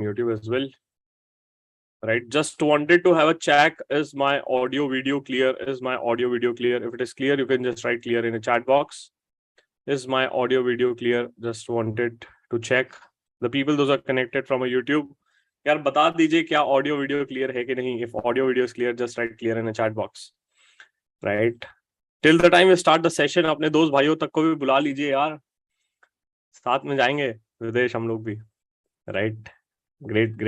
YouTube as well. Right, just wanted to have a check. Is my audio video clear? Is my audio video clear? If it is clear, you can just write clear in a chat box. Is my audio video clear? Just wanted to check. The people those are connected from a YouTube, यार बता दीजिए क्या audio video clear है कि नहीं. If audio video is clear, just write clear in a chat box. Right. Till the time we start the session, अपने दोस्त भाइयों तक को भी बुला लीजिए यार. साथ में जाएंगे विदेश हम लोग भी. Right. Great.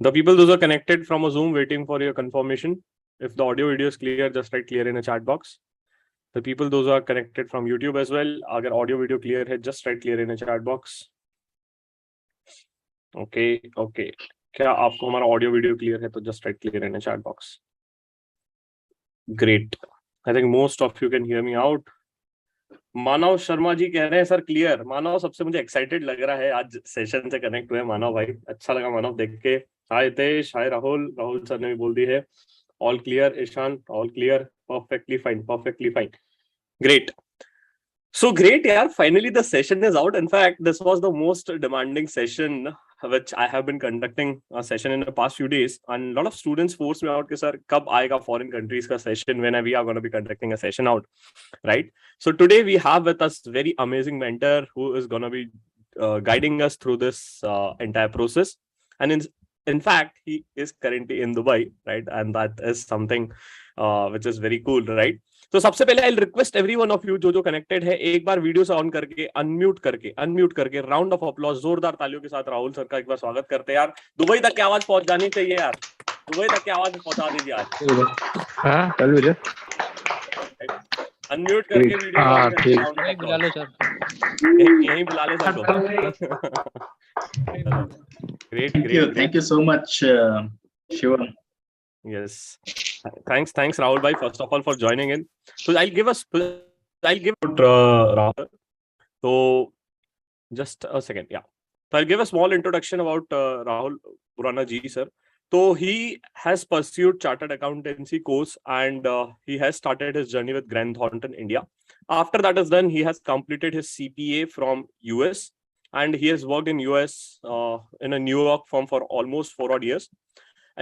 The people those are connected from a Zoom waiting for your confirmation. If the audio video is clear, just write clear in a chat box. The people those are connected from YouTube as well, अगर audio video clear है, just write clear in a chat box. Okay. क्या आपको हमारा audio video clear है तो just write clear in a chat box. Great. I think most of you can hear me out. मानव शर्मा जी कह रहे हैं sir clear. मानव सबसे मुझे एक्साइटेड लग रहा है, आज सेशन से कनेक्ट हुए मानव भाई. अच्छा लगा मानव देख के. Hi Hitesh, hi Rahul sir ने भी बोल दी है. All clear. Ishaan all clear. Perfectly fine. Great. So great, yeah. Finally, the session is out. In fact, this was the most demanding session which I have been conducting a session in the past few days. And a lot of students forced me out, कि sir, कब आएगा foreign countries का session when we are going to be conducting a session out, right? So today we have with us very amazing mentor who is going to be guiding us through this entire process. And in fact, he is currently in Dubai, right? And that is something which is very cool, right? तो सबसे पहले I request every one of you जो connected है, एक बार video से on करके unmute करके round of applause जोरदार तालियों के साथ राहुल सर का एक बार स्वागत करते हैं यार. दुबई तक की आवाज पहुंच जानी चाहिए यार. दुबई तक की आवाज पहुंचा दीजिए आज. हाँ चल मुझे अनम्यूट करके वीडियो. हाँ ठीक. बुला लो सर. यहीं बुला ले सर को. Thank you so much, Shivam. Yes, thanks Rahul bhai, first of all for joining in. So I'll give Rahul. So just a second, yeah. So I'll give a small introduction about Rahul Purana ji sir. So he has pursued chartered accountancy course and he has started his journey with Grant Thornton India. After that is done, he has completed his CPA from US and he has worked in US in a New York firm for almost 4 odd years.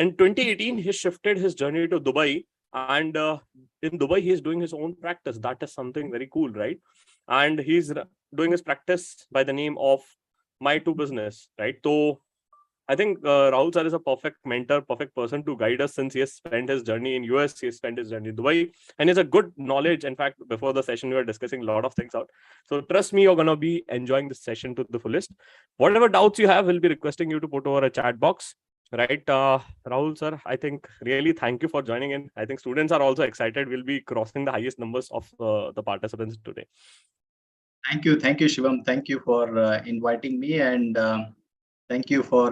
In 2018, he shifted his journey to Dubai, and in Dubai, he is doing his own practice. That is something very cool, right? And he's doing his practice by the name of My Two Business, right? So I think Rahul sir is a perfect mentor, perfect person to guide us since he has spent his journey in US, he has spent his journey in Dubai, and is a good knowledge. In fact, before the session, we were discussing a lot of things out. So trust me, you're going to be enjoying this session to the fullest. Whatever doubts you have, we'll be requesting you to put over a chat box. Right, Rahul sir, I think really thank you for joining in. I think students are also excited. We'll be crossing the highest numbers of the participants today. Thank you, Shivam. Thank you for inviting me, and thank you for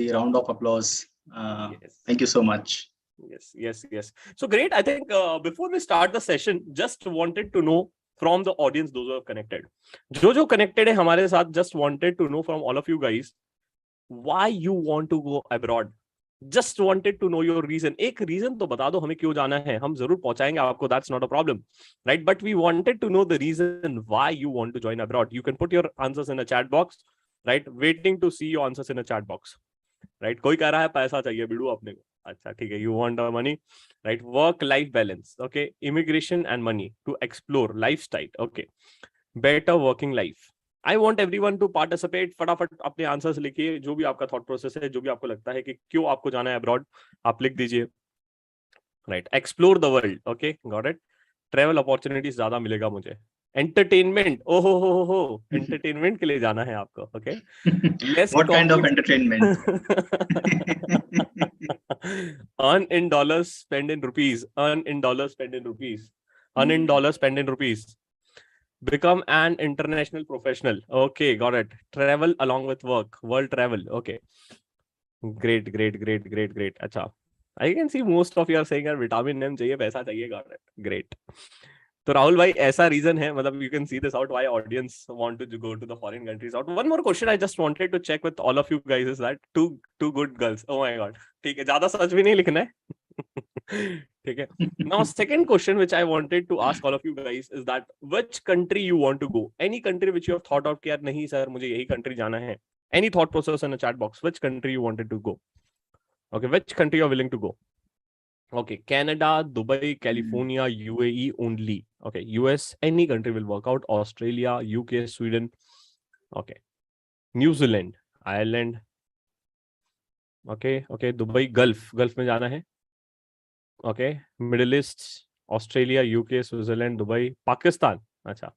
the round of applause. Yes. Thank you so much. Yes. So great. I think before we start the session, just wanted to know from the audience, those who are connected, जो connected है हमारे साथ, just wanted to know from all of you guys, why you want to go abroad. Just wanted to know your reason. एक reason तो बता दो हमें क्यों जाना है. हम जरूर पहुंचाएंगे आपको. That's not a problem, right? But we wanted to know the reason why you want to join abroad. You can put your answers in a chat box, right? Waiting to see your answers in a chat box, right? कोई कह रहा है पैसा चाहिए बिडू अपने को. अच्छा ठीक है. You want the money, right? Work-life balance, okay? Immigration and money to explore lifestyle, okay? Better working life. I want everyone to participate. फटाफट अपने आंसर्स लिखिए, जो भी आपका थॉट प्रोसेस है, जो भी आपको लगता है कि क्यों आपको जाना है अब्रॉड, आप लिख दीजिए. Right, explore the world, okay, got it. Travel opportunities ज्यादा मिलेगा मुझे. एंटरटेनमेंट, ओहो एंटरटेनमेंट के लिए जाना है आपको, okay. What kind of entertainment? Earn in dollars, spend in rupees. Earn in dollars, spend in rupees. Earn in dollars, spend in rupees. Become an international professional. Okay, got it. Travel along with work. World travel. Okay. Great. Acha. I can see most of you are saying यार vitamin M चाहिए, पैसा चाहिए. Got it. Great. तो राहुल भाई ऐसा reason है, मतलब you can see this out why audience want to go to the foreign countries out. One more question I just wanted to check with all of you guys is that two good girls. Oh my god. ठीक है, ज्यादा सच भी नहीं लिखना है. ठीक है. Now second question which I wanted to ask all of you guys is that which country you want to go? Any country which you have thought out कि यार नहीं सर मुझे यही country जाना है. any thought process in a chat box, which country you wanted to go. Okay, which country you're willing to go. Okay, Canada, Dubai, California, UAE only. Okay, US, any country will work out. Australia, UK, Sweden. Okay, New Zealand, Ireland. Okay, okay, Dubai, Gulf में जाना है. Okay, Middle East, Australia, UK, Switzerland, Dubai, Pakistan. अच्छा,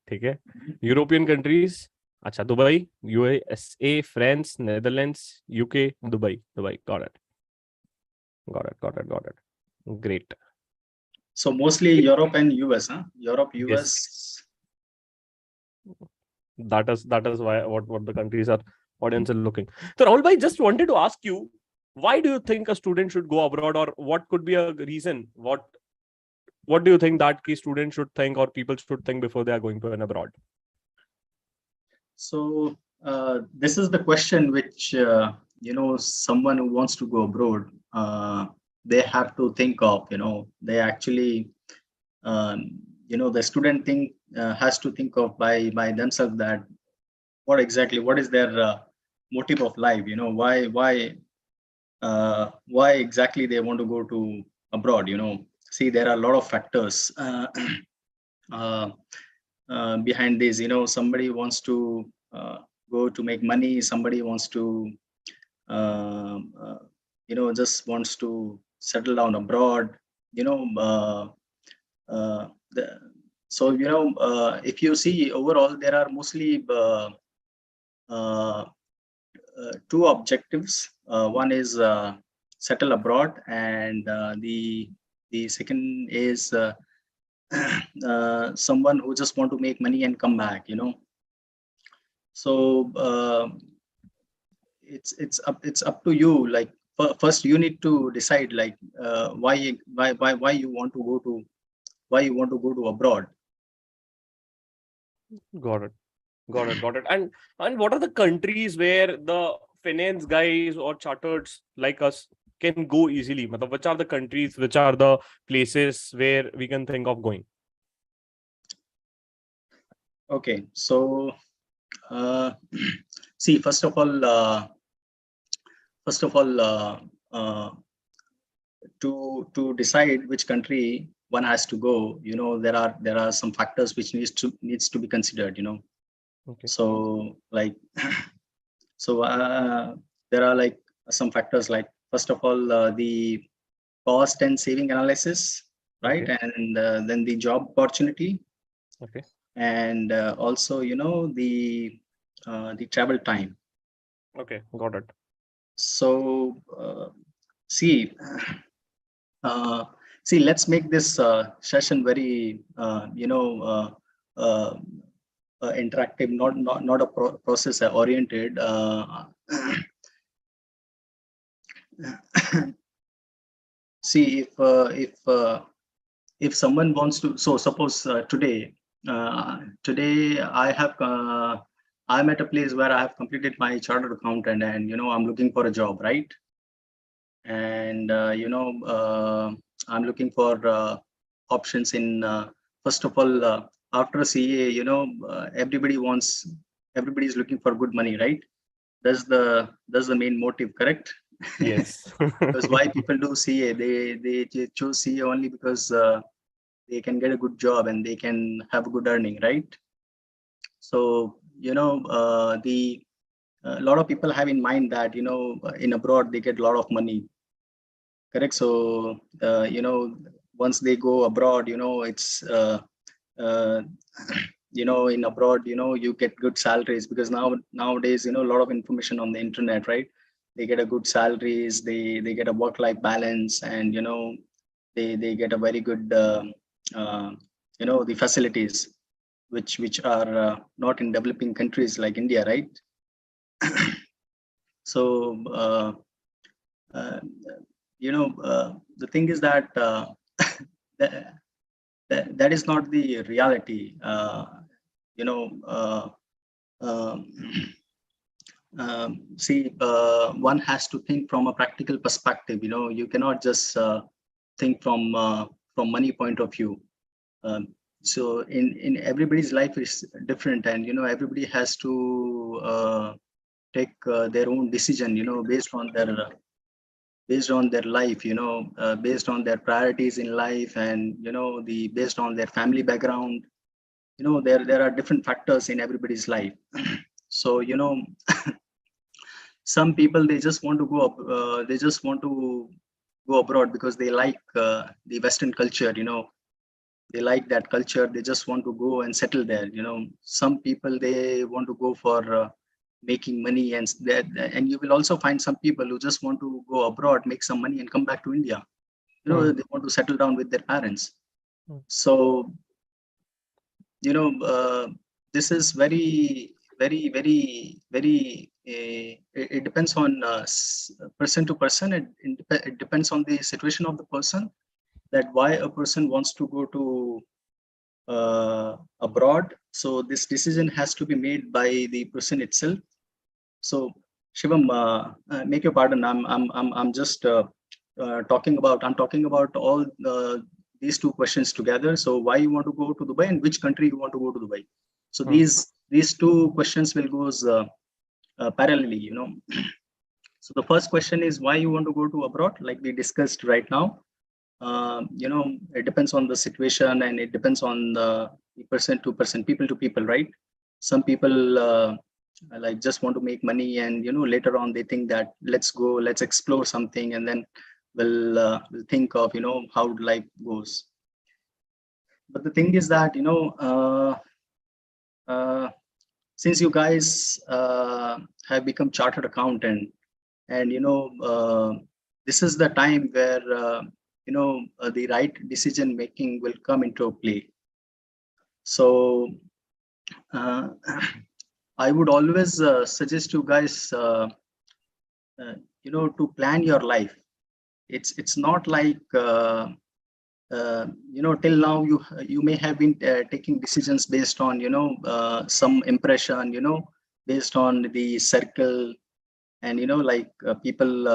ठीक है. European countries. अच्छा, Dubai, USA, France, Netherlands, UK, Dubai. Got it. Great. So mostly Europe and US, huh? Europe, US. Yes. That is why what the countries are audience are looking. So Rahul bhai, just wanted to ask you, why do you think a student should go abroad, or what could be a reason? What do you think that key students should think or people should think before they are going to an abroad? So this is the question which someone who wants to go abroad, they have to think of. They actually the student has to think of by themselves that what is their motive of life. Why exactly they want to go to abroad. See, there are a lot of factors behind this. Somebody wants to go to make money, somebody wants to just wants to settle down abroad. If you see overall, there are mostly two objectives. One is settle abroad, and the second is someone who just want to make money and come back. So it's up to you. Like, first you need to decide, like, why you want to go to abroad. Got it. And what are the countries where the finance guys or chartereds like us can go easily? Which are the countries, which are the places where we can think of going? Okay, so see, first of all, to decide which country one has to go, there are some factors which needs to be considered. Okay. So like, there are like some factors, like, first of all, the cost and saving analysis, right? Okay. And then the job opportunity. Okay. And also, the travel time. Okay, got it. So see, let's make this session very interactive, not a process oriented. See, if someone wants to, so suppose today I'm at a place where I have completed my chartered accountant, and I'm looking for a job, right? And I'm looking for options in first of all, after CA, everybody is looking for good money, right? That's the main motive, correct? Yes. Because why people do CA? They choose CA only because they can get a good job and they can have a good earning, right? So a lot of people have in mind that in abroad they get a lot of money, correct? So once they go abroad, it's in abroad, you get good salaries, because nowadays, a lot of information on the internet, right? They get a good salaries, they get a work-life balance, and they get a very good the facilities which are not in developing countries like India, right? So the thing is that that is not the reality. See, one has to think from a practical perspective. You cannot just think from money point of view. So in everybody's life is different, and everybody has to take their own decision, based on their life, based on their priorities in life, and based on their family background. There are different factors in everybody's life. So some people, they just want to go up, they just want to go abroad because they like the Western culture. They like that culture, they just want to go and settle there. Some people, they want to go for making money, and that, and you will also find some people who just want to go abroad, make some money, and come back to India. They want to settle down with their parents. So this is very, very, very, very, it depends on person to person. It depends on the situation of the person, that why a person wants to go to abroad. So this decision has to be made by the person itself. So Shivam, make your pardon, I'm just talking about all these two questions together. So why you want to go to Dubai, and which country you want to go to Dubai? So these two questions will go parallelly. So the first question is why you want to go to abroad, like we discussed right now. It depends on the situation, and it depends on the person to person, people to people, right? Some people like just want to make money, and later on they think that let's explore something, and then we'll think of how life goes. But the thing is that since you guys have become chartered accountant, and this is the time where the right decision making will come into play. So I would always suggest you guys to plan your life. It's not like till now you may have been taking decisions based on some impression, based on the circle, and like people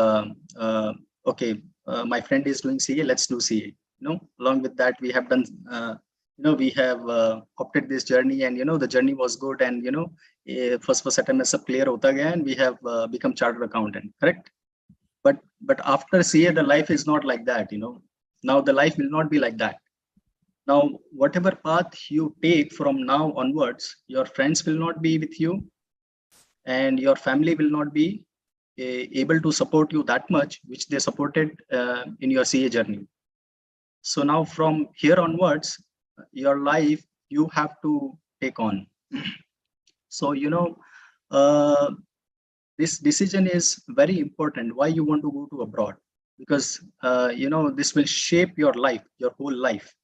okay, my friend is doing CA, let's do CA. Along with that, we have done we have opted this journey, and the journey was good, and first attempt सब clear hota gaya, and we have become chartered accountant, correct? But after CA, the life is not like that. Now the life will not be like that. Now whatever path you take from now onwards, your friends will not be with you, and your family will not be able to support you that much which they supported in your CA journey. So now from here onwards, your life you have to take on. So this decision is very important, why you want to go to abroad, because this will shape your life, your whole life.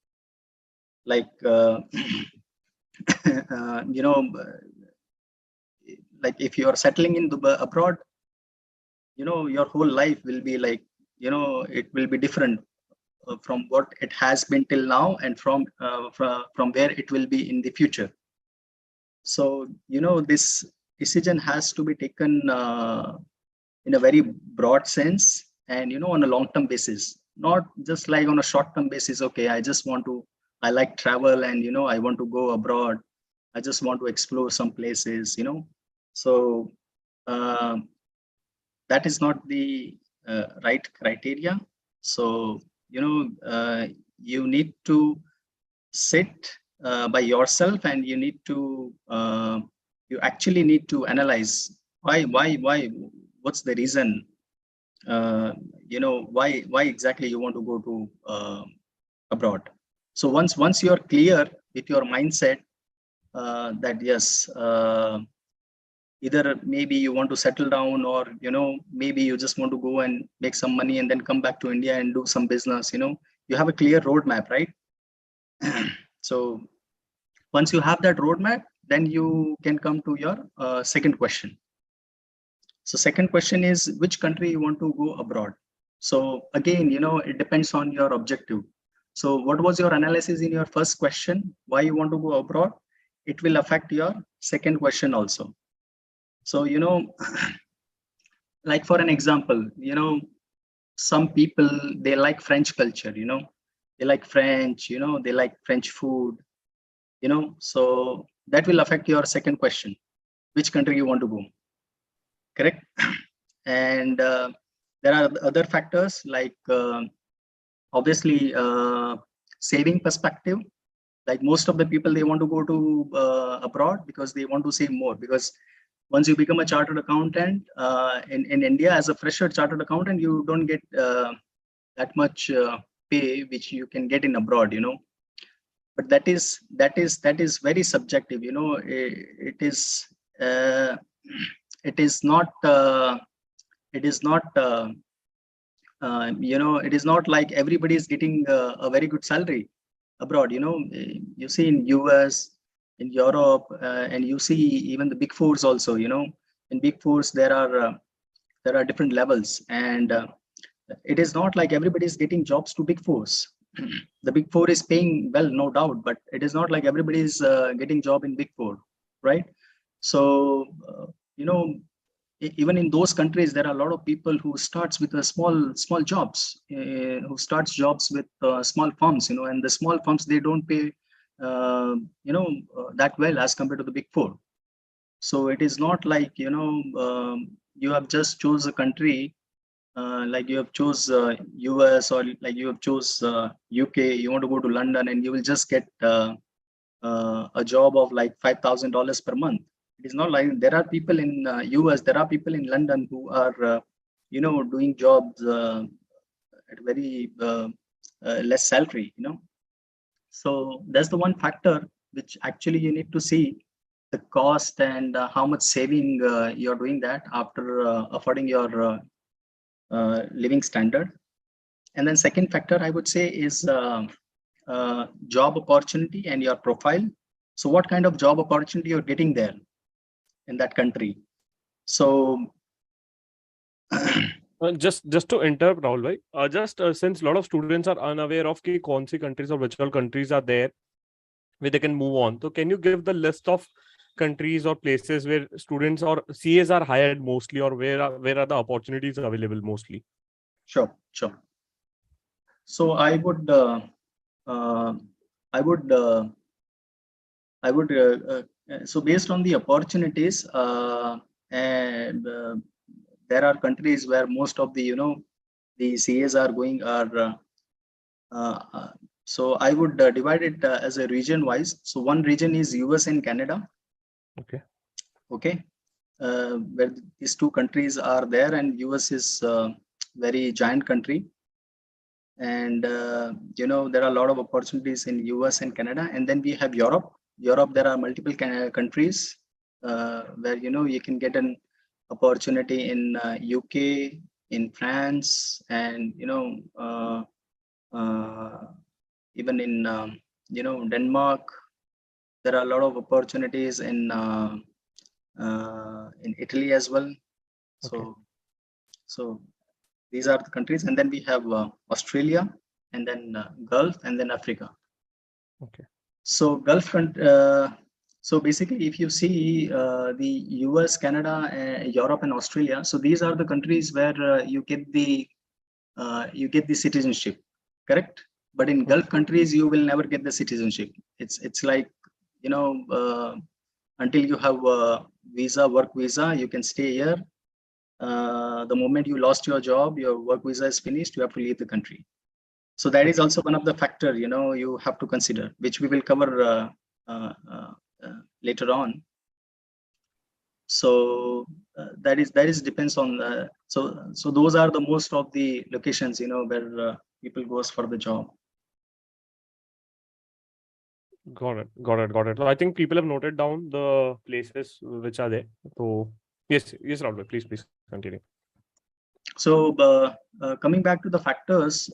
Like like if you are settling in Dubai abroad, your whole life will be like, it will be different from what it has been till now, and from where it will be in the future. So this decision has to be taken in a very broad sense, and on a long-term basis, not just like on a short-term basis. Okay, I like travel, and I want to go abroad, I just want to explore some places. So that is not the right criteria. So you need to sit by yourself, and you need to you actually need to analyze why, what's the reason, why exactly you want to go to abroad. So once you're clear with your mindset, that yes, either maybe you want to settle down, or maybe you just want to go and make some money and then come back to India and do some business. You have a clear roadmap, right? So once you have that roadmap, then you can come to your second question. So second question is, which country you want to go abroad? So again, it depends on your objective. So what was your analysis in your first question, why you want to go abroad? It will affect your second question also. So like for an example, some people, they like French culture, they like French, they like French food, so that will affect your second question, which country you want to go. correct? And there are other factors like obviously saving perspective. Like most of the people, they want to go to abroad because they want to save more. Because once you become a chartered accountant in India as a fresher chartered accountant, you don't get that much pay which you can get in abroad, you know. But that is very subjective, you know. Uh, it is not it is not you know, it is not like everybody is getting a very good salary abroad, you know. You see in US, in Europe, and you see even the big fours also, you know. In big fours there are different levels, and it is not like everybody is getting jobs to big fours. The big four is paying well, no doubt, but it is not like everybody is getting job in big four, right? So you know, even in those countries, there are a lot of people who starts with a small jobs, who starts jobs with small firms, you know. And the small firms, they don't pay you know, that well as compared to the big four. So it is not like, you know, you have just chose a country, like you have chose US, or like you have chose UK. You want to go to London and you will just get a job of like $5,000 per month. It is not like there are people in US, there are people in London who are, you know, doing jobs at very less salary, you know. So that's the one factor which actually you need to see the cost and how much saving you're doing that after affording your living standard. And then second factor I would say is job opportunity and your profile. So what kind of job opportunity you're getting there in that country. So just to interrupt, Rahul bhai, just since a lot of students are unaware of ki kaun si countries or which all countries are there where they can move on, so can you give the list of countries or places where students or CAs are hired mostly, or where are the opportunities available mostly? Sure. So I would uh, I would so based on the opportunities, and there are countries where most of the, you know, the CAs are going are so I would divide it as a region wise. So one region is US and Canada. Okay. Where these two countries are there, and US is very giant country. And you know, there are a lot of opportunities in US and Canada. And then we have Europe. There are multiple countries where, you know, you can get an opportunity in UK, in France, and you know, even in you know, Denmark. There are a lot of opportunities in Italy as well. So these are the countries. And then we have Australia, and then Gulf, and then Africa. So Gulf so basically, if you see the US, Canada, Europe, and Australia, so these are the countries where you get the citizenship, correct? But in Gulf countries, you will never get the citizenship. It's like, you know, until you have a visa, work visa, you can stay here. The moment you lost your job, your work visa is finished, you have to leave the country. So that is also one of the factor, you know, you have to consider, which we will cover later on. So that is depends on so those are the most of the locations, you know, where people goes for the job. Got it. So I think people have noted down the places which are there. So yes, Rahul, please continue. So coming back to the factors,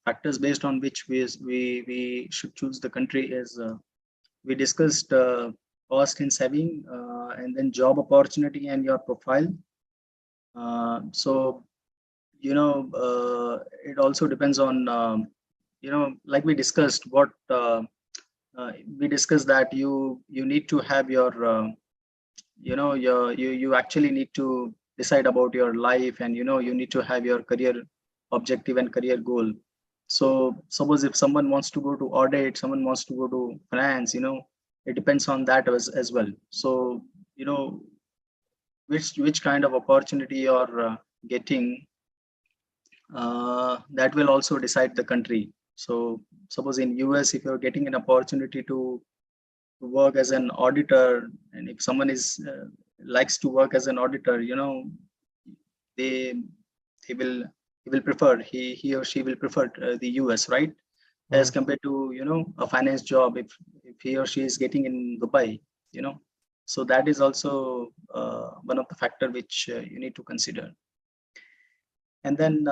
factors based on which we should choose the country is we discussed cost and saving, and then job opportunity and your profile. So you know, it also depends on you know, like we discussed what we discussed that you need to have your you know, you actually need to decide about your life, and you know, you need to have your career objective and career goal. So suppose if someone wants to go to audit, someone wants to go to finance, you know, it depends on that as well. So you know, which kind of opportunity you're getting, that will also decide the country. So suppose in US, if you're getting an opportunity to work as an auditor, and if someone is likes to work as an auditor, they he will prefer, he or she will prefer the US, right? As compared to a finance job, if he or she is getting in Dubai, so that is also one of the factor which you need to consider. And then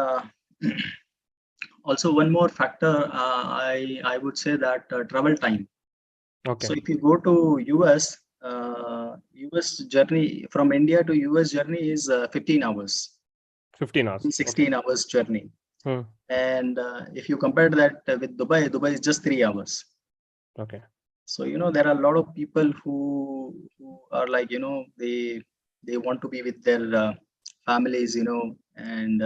also one more factor, I would say that travel time. Okay. So if you go to US, US journey from India to US journey is 15 hours, 15 hours. 16 hours journey. And if you compare that with Dubai, Dubai is just 3 hours. Okay. So there are a lot of people who are like they want to be with their families, and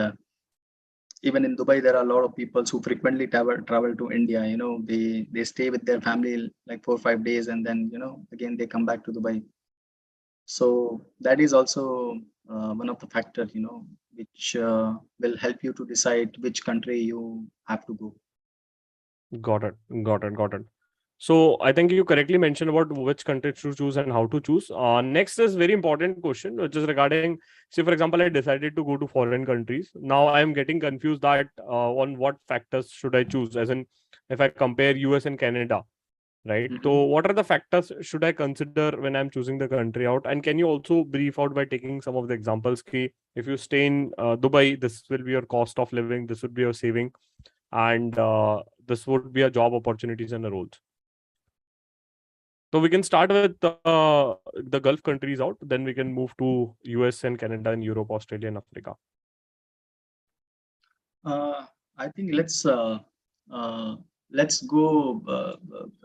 even in Dubai there are a lot of people who frequently travel to India. They stay with their family like 4 or 5 days, and then again they come back to Dubai. So that is also one of the factors which will help you to decide which country you have to go. Got it. So I think you correctly mentioned about which country to choose and how to choose. Next is very important question, which is regarding, say for example, I decided to go to foreign countries. Now I am getting confused that on what factors should I choose, as in if I compare US and Canada, right? So what are the factors should I consider when I'm choosing the country out? And can you also brief out by taking some of the examples? Ki if you stay in Dubai, this will be your cost of living, this would be your saving, and this would be a job opportunities and the roles. So we can start with the Gulf countries out, then we can move to US and Canada and Europe, Australia and Africa. I think let's go.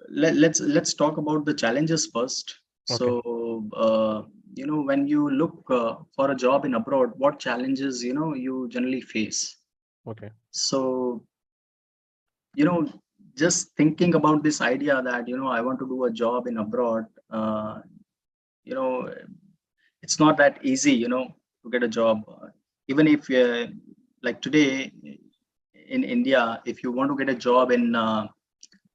Let's talk about the challenges first. Okay. So when you look for a job in abroad, what challenges you generally face? Okay. So just thinking about this idea that I want to do a job in abroad, it's not that easy to get a job. Even if like today in India, if you want to get a job in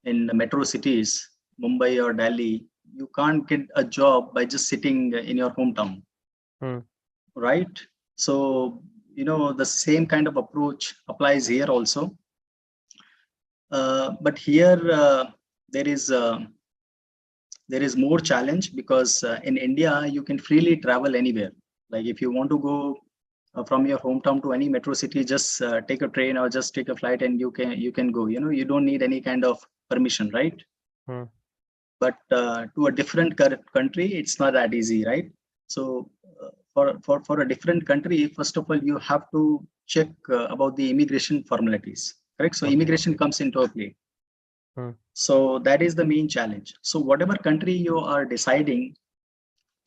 metro cities, Mumbai or Delhi, you can't get a job by just sitting in your hometown, right? So the same kind of approach applies here also. But here there is more challenge, because in India you can freely travel anywhere. Like if you want to go from your hometown to any metro city, just take a train or just take a flight and you can go. You don't need any kind of permission, right? But to a different country, it's not that easy, right? So for a different country, first of all, you have to check about the immigration formalities, correct? So immigration comes into a play. So that is the main challenge. So whatever country you are deciding,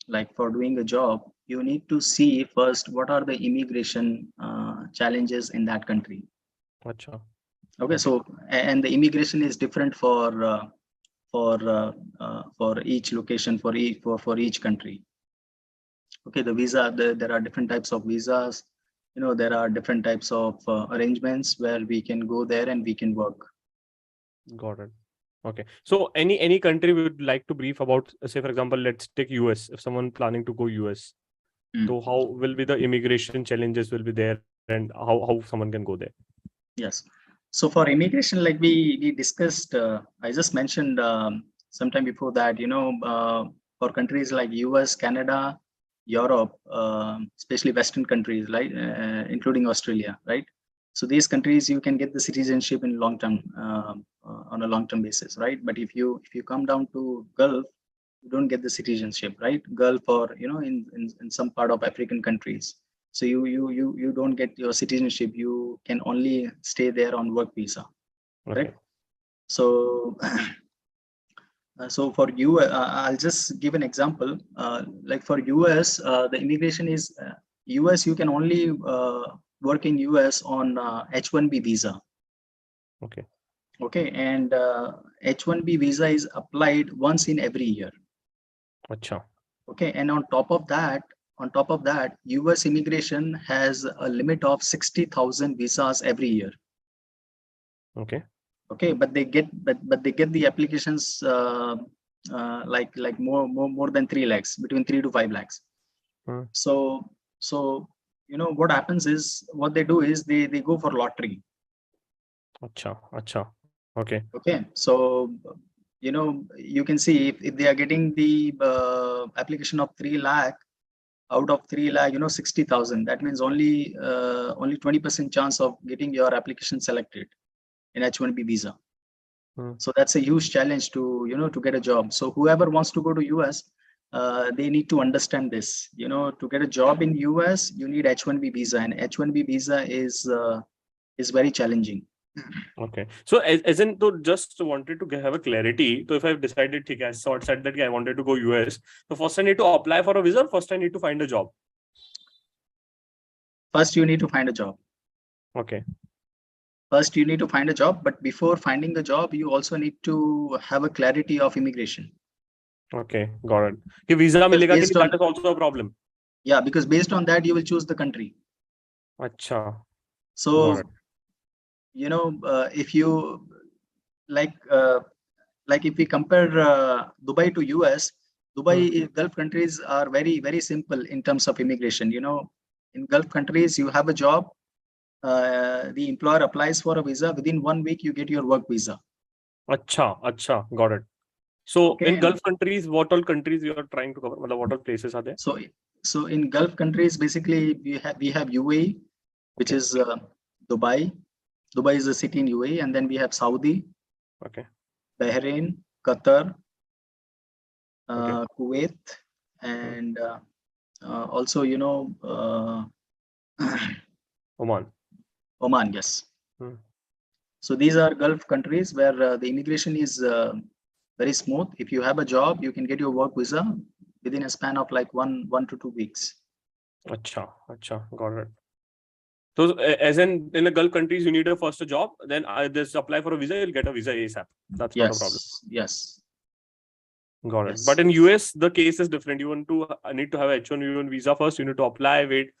like for doing a job, you need to see first what are the immigration challenges in that country. Achha. Okay, so and the immigration is different for each location, for each country. Okay, the visa, there are different types of visas. There are different types of arrangements where we can go there and we can work. Got it. Okay. So any country we would like to brief about, say for example, let's take US. If someone planning to go US, so how will be the immigration challenges will be there, and how someone can go there? Yes. So for immigration, like we discussed, I just mentioned sometime before that, for countries like US, Canada, Europe, especially Western countries, like including Australia, right? So these countries you can get the citizenship in long term, on a long-term basis, right? But if you come down to Gulf, you don't get the citizenship, right? Gulf, or in some part of African countries, so you don't get your citizenship. You can only stay there on work visa, right? So so for you, I'll just give an example. Like for US, the immigration is US. You can only work in US on H-1B visa. Okay, and H-1B visa is applied once in every year. Achha. Okay, and on top of that, on top of that, US immigration has a limit of 60,000 visas every year. Okay. Okay, but they get the applications like more than 3 lakhs, between 3 to 5 lakhs. So what happens is, what they do is they go for lottery. Acha. Okay. Okay, so you can see if they are getting the application of 3 lakh, out of 3 lakh, 60,000, that means only 20% chance of getting your application selected in H1B visa. So that's a huge challenge to get a job. So whoever wants to go to US, they need to understand this. To get a job in US, you need H1B visa, and H1B visa is very challenging. Okay. So as in, to just wanted to have a clarity. So if I've decided, okay, I said that I wanted to go US, so first I need to apply for a visa, or first I need to find a job? First, you need to find a job. Okay. First, you need to find a job, but before finding the job, you also need to have a clarity of immigration. Okay, got it. Ki visa milega ki that is also a problem. Yeah, because based on that, you will choose the country. Acha. So, if you like if we compare Dubai to US, Dubai, Gulf countries are very, very simple in terms of immigration. In Gulf countries, you have a job, the employer applies for a visa, within 1 week you get your work visa. Acha, got it. So okay. In Gulf countries, what all countries you are trying to cover? What all places are there? So in Gulf countries, basically we have UAE, which is Dubai. Dubai is a city in UAE, and then we have Saudi, Bahrain, Qatar, Kuwait, and also Oman, yes. So these are Gulf countries where the immigration is very smooth. If you have a job, you can get your work visa within a span of like 1 to 2 weeks. Acha, got it. So as in the Gulf countries, you need first a job, then just apply for a visa, you'll get a visa ASAP. That's not a problem. Yes. Got it. But in US, the case is different. You need to have H1B1 visa first. You need to apply, wait,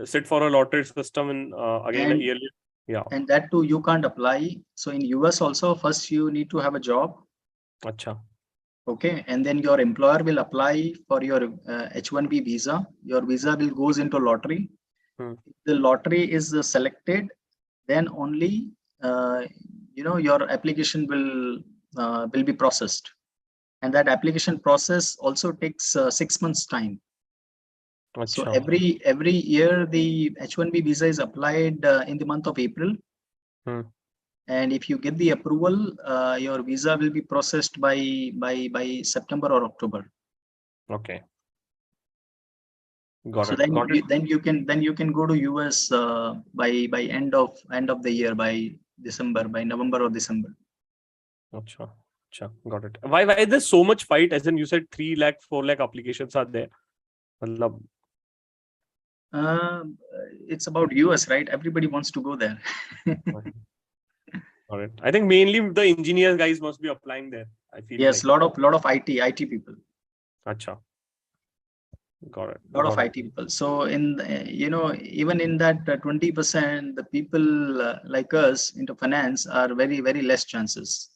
sit for a lottery system, and again a yearly. Yeah. And that too, you can't apply. So in US also, first you need to have a job. Acha. Okay, and then your employer will apply for your H1B visa. Your visa will goes into lottery. If the lottery is selected, then only your application will be processed, and that application process also takes 6 months time. Achha. So every year the H1B visa is applied in the month of April. And if you get the approval, your visa will be processed by September or October. Okay. Got so it. Then you can go to US by end of the year, by November or December. Acha. Got it. Why is there so much fight? As in, you said 3 lakh, 4 lakh applications are there. It's about US, right? Everybody wants to go there. Got it. I think mainly the engineers guys must be applying there. I feel yes, lot of IT people. Acha. Got it. Lot of IT people. So in even in that 20%, the people like us into finance are very, very less chances.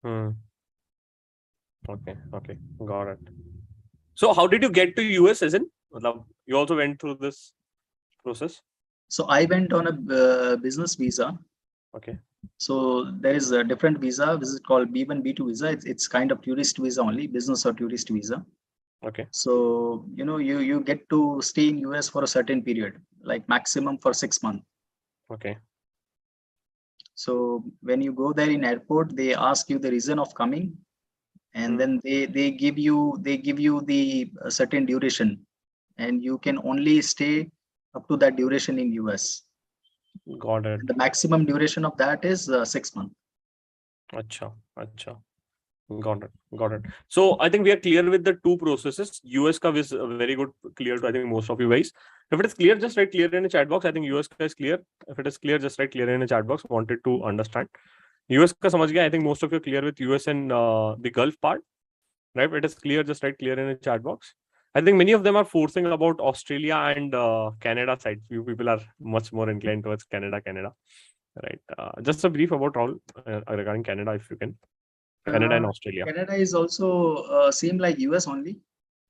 Okay, got it. So how did you get to US? As in, you also went through this process? So I went on a business visa. Okay. So there is a different visa. This is called B1, B2 visa. It's kind of tourist visa only, business or tourist visa. Okay. So you get to stay in US for a certain period, like maximum for 6 months. Okay. So when you go there in airport, they ask you the reason of coming, and then they give you the certain duration, and you can only stay up to that duration in US. Got it. And the maximum duration of that is 6 months. Acha. Got it. So I think we are clear with the two processes. US ka is very good, clear to I think most of you guys. If it is clear, just write clear in the chat box. I think US ka is clear. If it is clear, just write clear in the chat box. Wanted to understand. US ka samajh gaya. I think most of you are clear with US and the Gulf part. Right? If it is clear, just write clear in the chat box. I think many of them are forcing about Australia and Canada side. Few people are much more inclined towards Canada, right? Just a brief about all regarding Canada, if you can. Canada and Australia. Canada is also same like US only.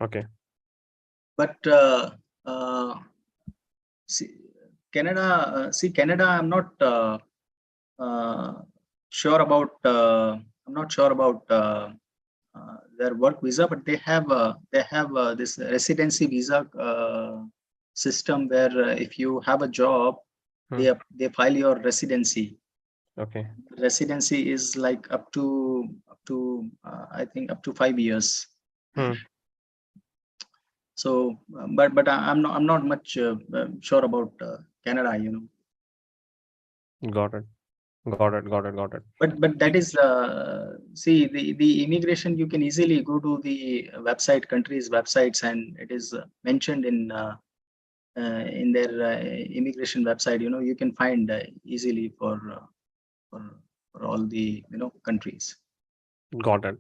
Okay. But see, Canada, I'm not sure about. I'm not sure about their work visa, but they have this residency visa system where if you have a job, they file your residency. Okay. Residency is like up to I think up to 5 years. So, but I'm not much sure about Canada, you know. Got it. But that is see the immigration. You can easily go to the countries' websites, and it is mentioned in their immigration website. You know, you can find easily for all the countries. Got it.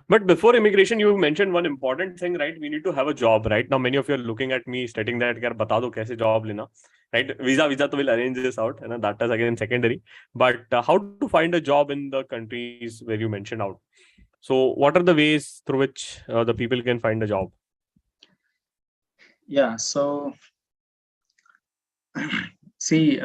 But before immigration, you mentioned one important thing, right? We need to have a job, right? Now, many of you are looking at me stating that, "Yaar, bata do kaise job lena," right? Visa to will arrange this out, and that is again secondary. But how to find a job in the countries where you mentioned out? So, what are the ways through which the people can find a job? Yeah. So, see.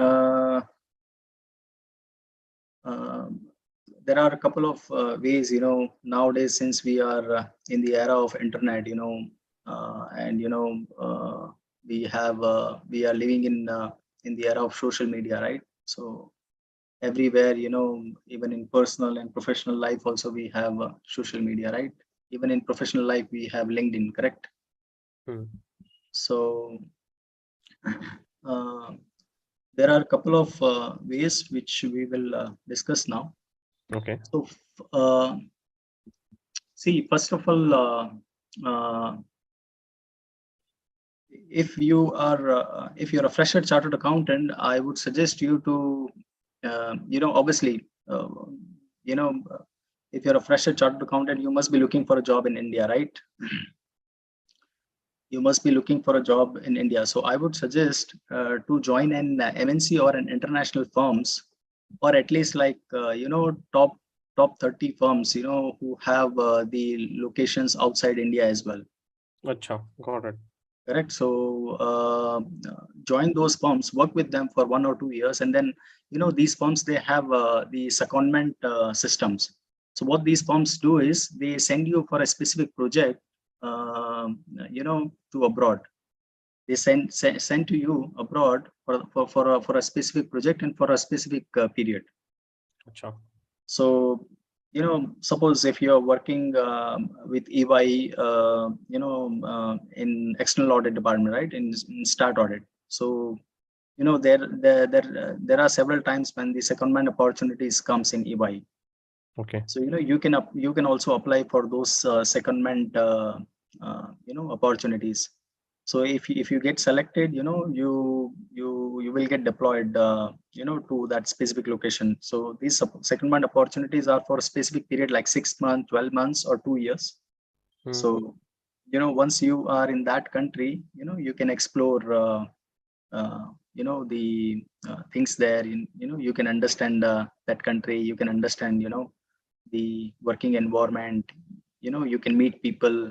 There are a couple of ways, you know, nowadays, since we are in the era of internet, you know, and we are living in the era of social media, right? So everywhere, you know, even in personal and professional life also we have social media, right? Even in professional life we have LinkedIn, correct? So there are a couple of ways which we will discuss now. Okay. So, see, first of all, if you're a fresher chartered accountant, I would suggest you to, obviously, if you're a fresher chartered accountant, you must be looking for a job in India, right? You must be looking for a job in India. So I would suggest to join an MNC or an international firms, or at least like top 30 firms, you know, who have the locations outside India as well. Acha, got it. Correct. So join those firms, work with them for 1 or 2 years, and then these firms, they have the secondment systems. So what these firms do is they send you for a specific project, to abroad. They send to you abroad for a specific project and for a specific period. Acha. So suppose if you're working with EY, in external audit department, right, in start audit. So there are several times when the secondment opportunities comes in EY. Okay. So you can also apply for those secondment opportunities. So if you get selected, you will get deployed to that specific location. So these secondment opportunities are for a specific period like 6 months, 12 months, or 2 years. So once you are in that country, you can explore the things there. You can understand that country. You can understand the working environment. You can meet people.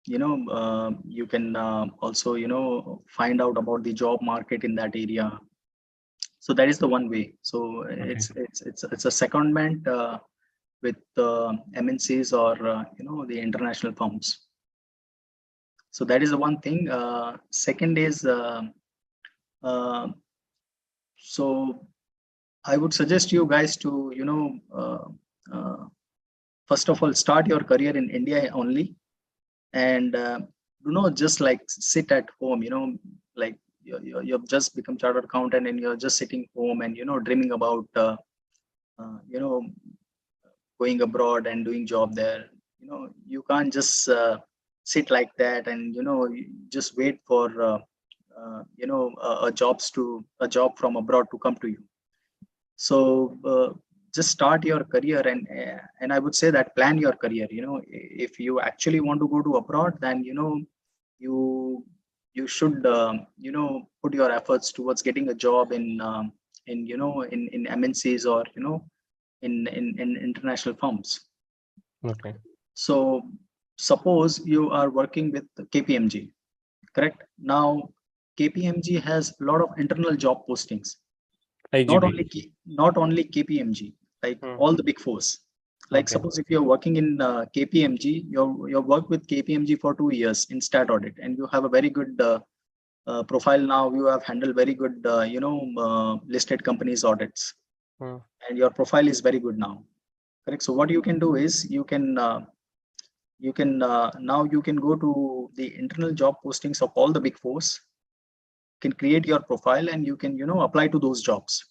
You can also find out about the job market in that area. So that is the one way. So Okay. it's a secondment with MNCs or the international firms. So that is the one thing. Second is so I would suggest you guys to first of all start your career in India only, and do not just like sit at home, like you've just become chartered accountant and you're just sitting home and dreaming about going abroad and doing job there. You can't just sit like that and you just wait for a job from abroad to come to you. So just start your career, and I would say that plan your career. if you actually want to go to abroad, then you should put your efforts towards getting a job in MNCs or in international firms. Okay. So suppose you are working with KPMG, correct? Now KPMG has a lot of internal job postings. IGP. Not only KPMG, like all the big fours. Like Okay. suppose if you're working in KPMG, you're worked with KPMG for 2 years in stat audit, and you have a very good profile now. You have handled very good listed companies audits, and your profile is very good now. Correct. So what you can do is you can now you can go to the internal job postings of all the big fours, can create your profile, and you can apply to those jobs.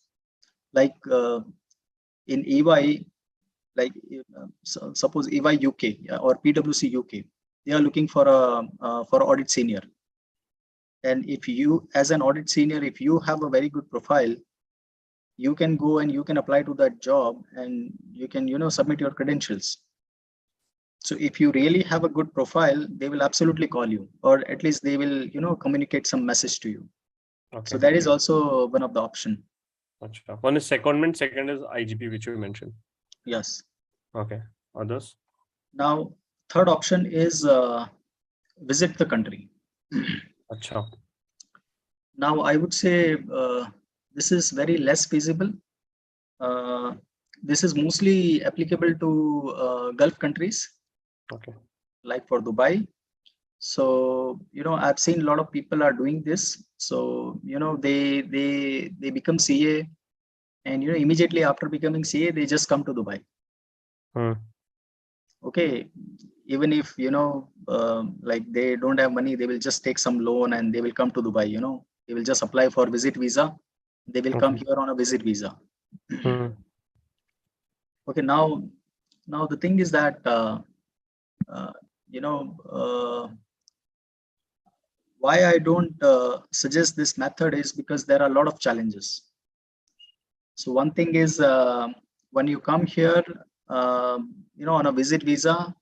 Like in EY, like suppose EY UK or PwC UK, they are looking for for audit senior. And if you, as an audit senior, if you have a very good profile, you can go and you can apply to that job, and you can submit your credentials. So if you really have a good profile, they will absolutely call you, or at least they will communicate some message to you. Okay. So that is also one of the option. Achha. One is secondment, second is IGP, which you mentioned. Yes. Okay. Others? Now, third option is visit the country. Achha. Now, I would say this is very less feasible. This is mostly applicable to Gulf countries. Okay. Like for Dubai. So I've seen a lot of people are doing this. So they become CA, and immediately after becoming CA, they just come to Dubai. Okay, even if like they don't have money, they will just take some loan and they will come to Dubai. They will just apply for visit visa. They will come here on a visit visa. Okay, now the thing is that why I don't suggest this method is because there are a lot of challenges. So one thing is when you come here, on a visit visa,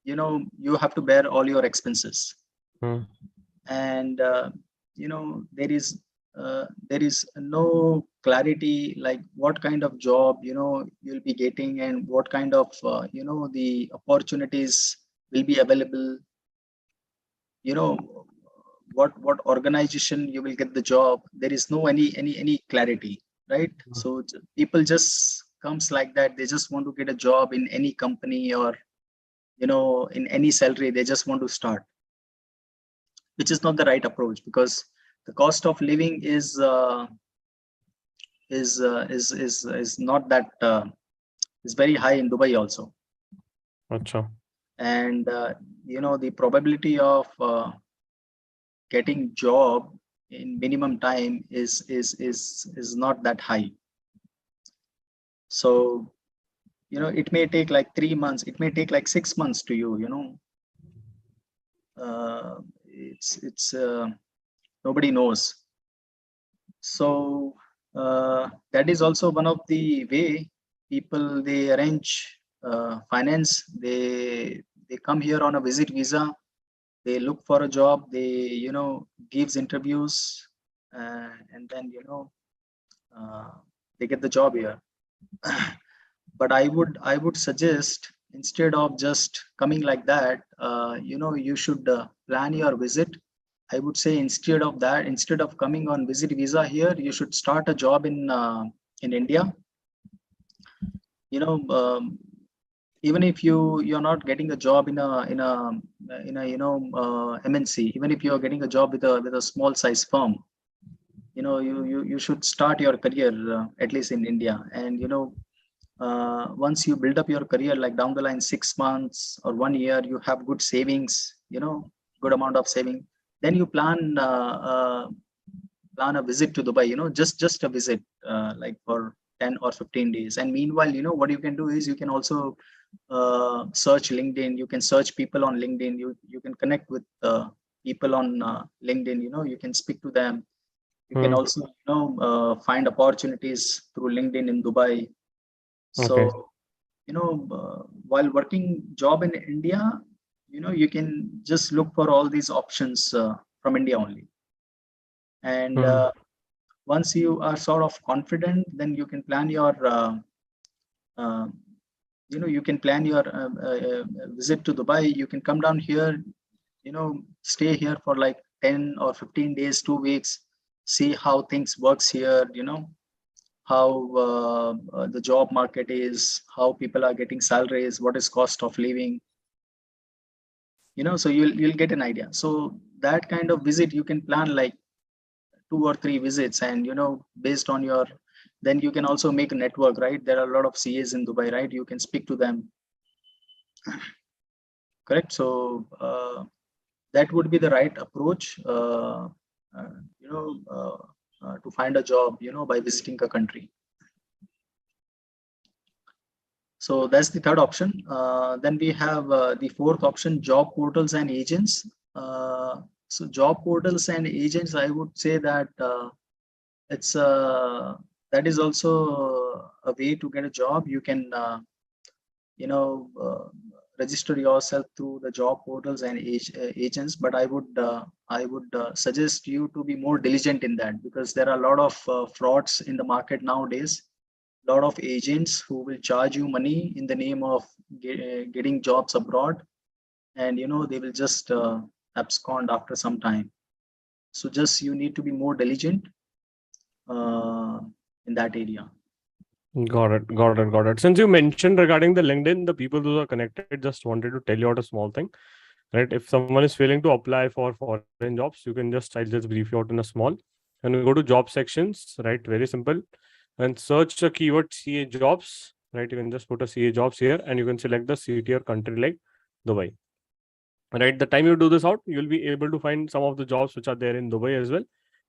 you have to bear all your expenses, and there is no clarity like what kind of job you'll be getting, and what kind of the opportunities will be available. What organization you will get the job. There is no any clarity, right? So people just comes like that. They just want to get a job in any company, or in any salary. They just want to start, which is not the right approach, because the cost of living is not that is very high in Dubai also. Achha. And the probability of getting job in minimum time is not that high. So it may take like 3 months, it may take like 6 months to you. It's nobody knows. So that is also one of the way people, they arrange finance. They come here on a visit visa. They look for a job. They gives interviews, and then they get the job here. But I would suggest, instead of just coming like that, you should plan your visit. I would say instead of that, instead of coming on visit visa here, you should start a job in India. Even if you're not getting a job in a MNC, even if you're getting a job with a small size firm, you should start your career at least in India. And once you build up your career, like down the line 6 months or 1 year, you have good savings, good amount of saving, then you plan a visit to Dubai, just a visit, like for 10 or 15 days. And meanwhile, what you can do is you can also search LinkedIn. You can search people on LinkedIn. You can connect with people on LinkedIn. You can speak to them. You can also find opportunities through LinkedIn in Dubai. So while working job in India, you can just look for all these options from India only. And once you are sort of confident, then you can plan your uh, you can plan your visit to Dubai. You can come down here, stay here for like 10 or 15 days, 2 weeks, see how things works here, how the job market is, how people are getting salaries, what is cost of living, so you'll get an idea. So that kind of visit you can plan like 2 or 3 visits, and based on your, then you can also make a network, right? There are a lot of CAs in Dubai, right? You can speak to them. Correct. So that would be the right approach to find a job, by visiting a country. So that's the third option. Then we have the fourth option, job portals and agents. So job portals and agents, I would say that it's that is also a way to get a job. You can register yourself through the job portals and agents, but I would suggest you to be more diligent in that, because there are a lot of frauds in the market nowadays. Lot of agents who will charge you money in the name of getting jobs abroad, and they will just abscond after some time. So just you need to be more diligent in that area. Got it. Got it. Got it. Since you mentioned regarding the LinkedIn, the people who are connected, just wanted to tell you out a small thing, right? If someone is failing to apply for foreign jobs, you can I'll just brief you out in a small, and you go to job sections, right? Very simple, and search the keyword CA jobs, right? You can just put a CA jobs here, and you can select the city or country like Dubai. Right. The time you do this out, you'll be able to find some of the jobs which are there in Dubai as well,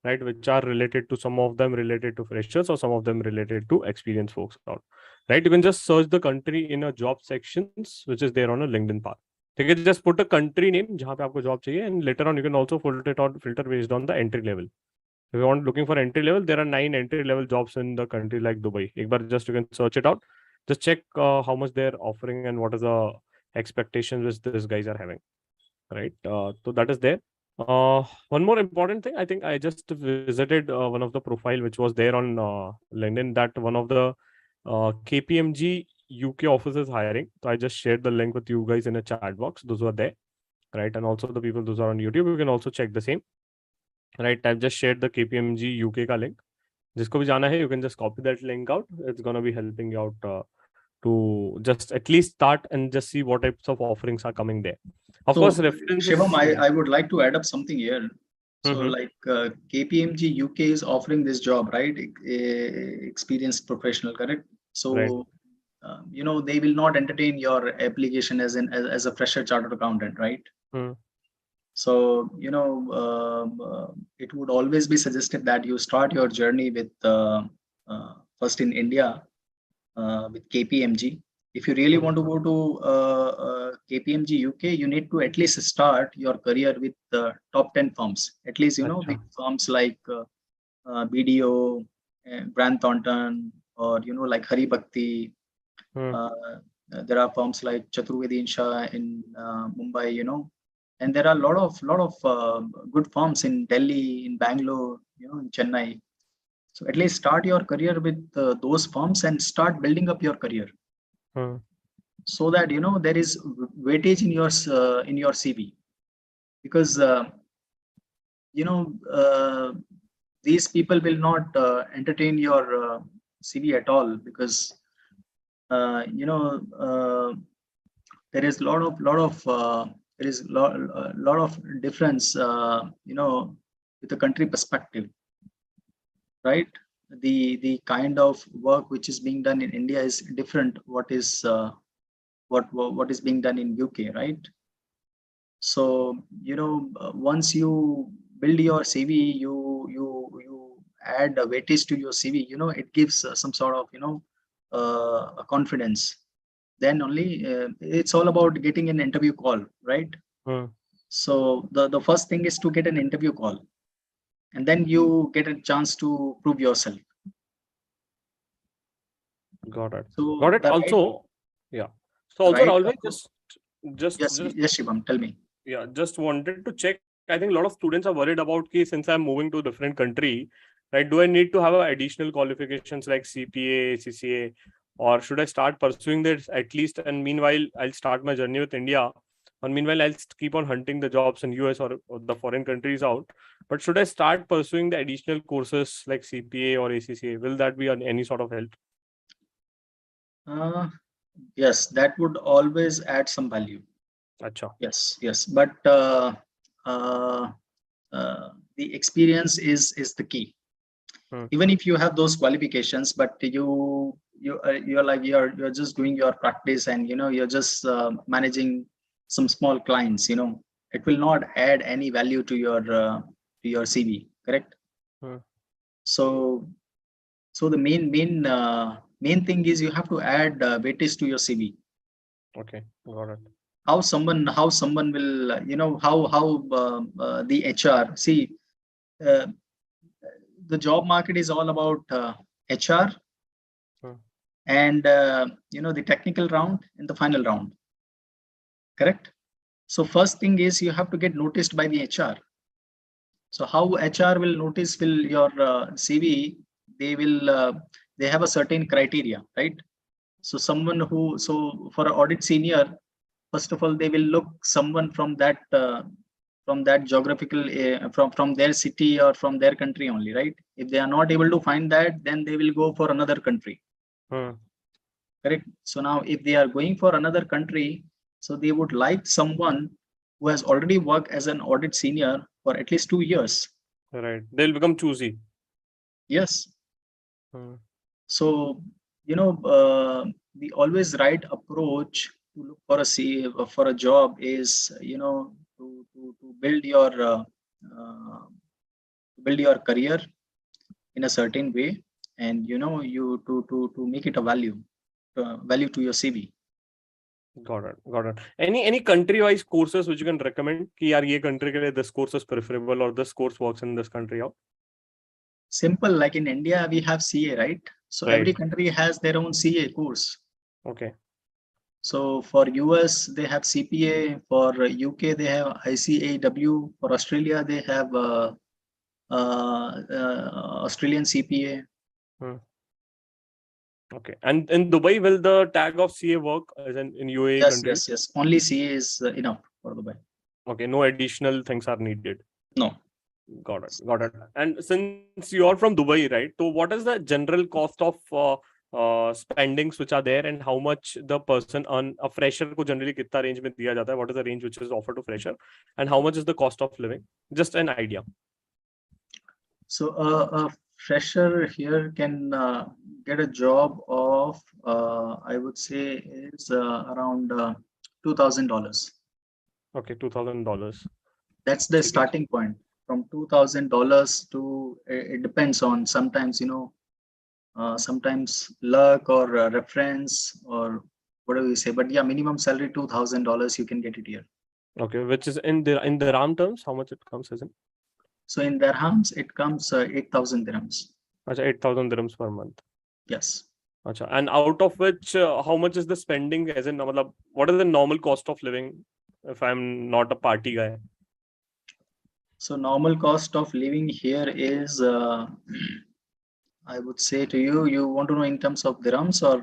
right? Which are related to, some of them related to freshers, or some of them related to experienced folks out, right? You can just search the country in a job sections, which is there on a LinkedIn path. You can just put a country name जहाँ पे आपको job चाहिए, and later on you can also filter based on the entry level. If you want looking for entry level, there are 9 entry level jobs in the country like Dubai. एक बार just you can search it out, just check how much they're offering and what is the expectations which these guys are having. Right. So that is there. One more important thing, I think I just visited one of the profile which was there on LinkedIn, that one of the KPMG UK office is hiring. So I just shared the link with you guys in a chat box. Those were there, right? And also the people those are on YouTube, you can also check the same. Right. I've just shared the KPMG UK ka link. जिसको भी जाना है, you can just copy that link out. It's gonna be helping you out to just at least start and just see what types of offerings are coming there. Of So, course, references. Shivam, I would like to add up something here. So like KPMG UK is offering this job, right? Experienced professional, correct? So, Right. They will not entertain your application as a fresher chartered accountant, right? So, it would always be suggested that you start your journey with first in India with KPMG. If you really want to go to KPMG UK, you need to at least start your career with the top 10 firms. At least, the firms like BDO, Grant Thornton, or, like Hari Bhakti. There are firms like Chaturvedi Insha in Mumbai, and there are a lot of good firms in Delhi, in Bangalore, in Chennai. So at least start your career with those firms and start building up your career, so that there is weightage in your CV, because these people will not entertain your CV at all, because there is lot of difference with the country perspective, right? The kind of work which is being done in India is different what is being done in UK, right? So once you build your CV, you add a weightage to your CV, it gives some sort of a confidence. Then only it's all about getting an interview call, right? So the first thing is to get an interview call, and then you get a chance to prove yourself. Got it. So Got it. Also, Yeah. So also right? Rahul, just Yes, Shivam, tell me. yeah, just wanted to check. I think a lot of students are worried about ki since I'm moving to a different country, right? Do I need to have additional qualifications like CPA, CCA, or should I start pursuing this at least? And meanwhile, I'll start my journey with India. And meanwhile, I'll keep on hunting the jobs in US or the foreign countries out. But should I start pursuing the additional courses like CPA or ACCA? Will that be on any sort of help? Uh, yes, that would always add some value. Acha. Yes, but uh, the experience is the key. Hmm. Even if you have those qualifications, but you're just doing your practice, and you're just managing some small clients. It will not add any value to your CV. Correct. Hmm. So the main thing is you have to add weightage to your CV. Okay, got it. How someone will how the HR see. Uh, the job market is all about HR Hmm. and the technical round and the final round. Correct. So first thing is you have to get noticed by the HR. So how HR will notice will your CV? They have a certain criteria, right? So for an audit senior, first of all they will look someone from that geographical from their city or from their country only, right? If they are not able to find that, then they will go for another country. Hmm. Correct. So now if they are going for another country, so they would like someone who has already worked as an audit senior for at least 2 years. Right. They'll become choosy. Yes. Hmm. So the always right approach to look for for a job is to uh, build your career in a certain way, and you to make it a value to your CV. Got it. Got it. Any country-wise courses which you can recommend? कि यार ये country के लिए this course is preferable or this course works in this country out? Simple, like in India we have CA, right? So every Right. country has their own CA course. Okay. So for US they have CPA, for UK they have ICAW, for Australia they have Australian CPA. Hmm. Okay. And in Dubai, will the tag of CA work as in UAE Yes, countries? yes, yes. Only CA is enough for Dubai. Okay. No additional things are needed. No. Got it. Got it. And since you are from Dubai, right? So what is the general cost of spendings which are there, and how much the person on a fresher को generally कितना range में दिया जाता है? What is the range which is offered to fresher, and how much is the cost of living? Just an idea. So a fresher here can get a job of I would say is around $2,000. Okay, $2,000. That's the ठीक है. starting point. From $2,000 to it depends on sometimes sometimes luck or reference or whatever you say. But yeah, minimum salary $2,000 you can get it here. Okay, which is in the RAM terms, how much it comes as in? So in dirhams, it comes 8,000 dirhams. अच्छा, 8,000 dirhams per month. Yes. अच्छा, and out of which, how much is the spending? As in, मतलब, what is the normal cost of living if I'm not a party guy? So normal cost of living here is, I would say to you, you want to know in terms of dirhams or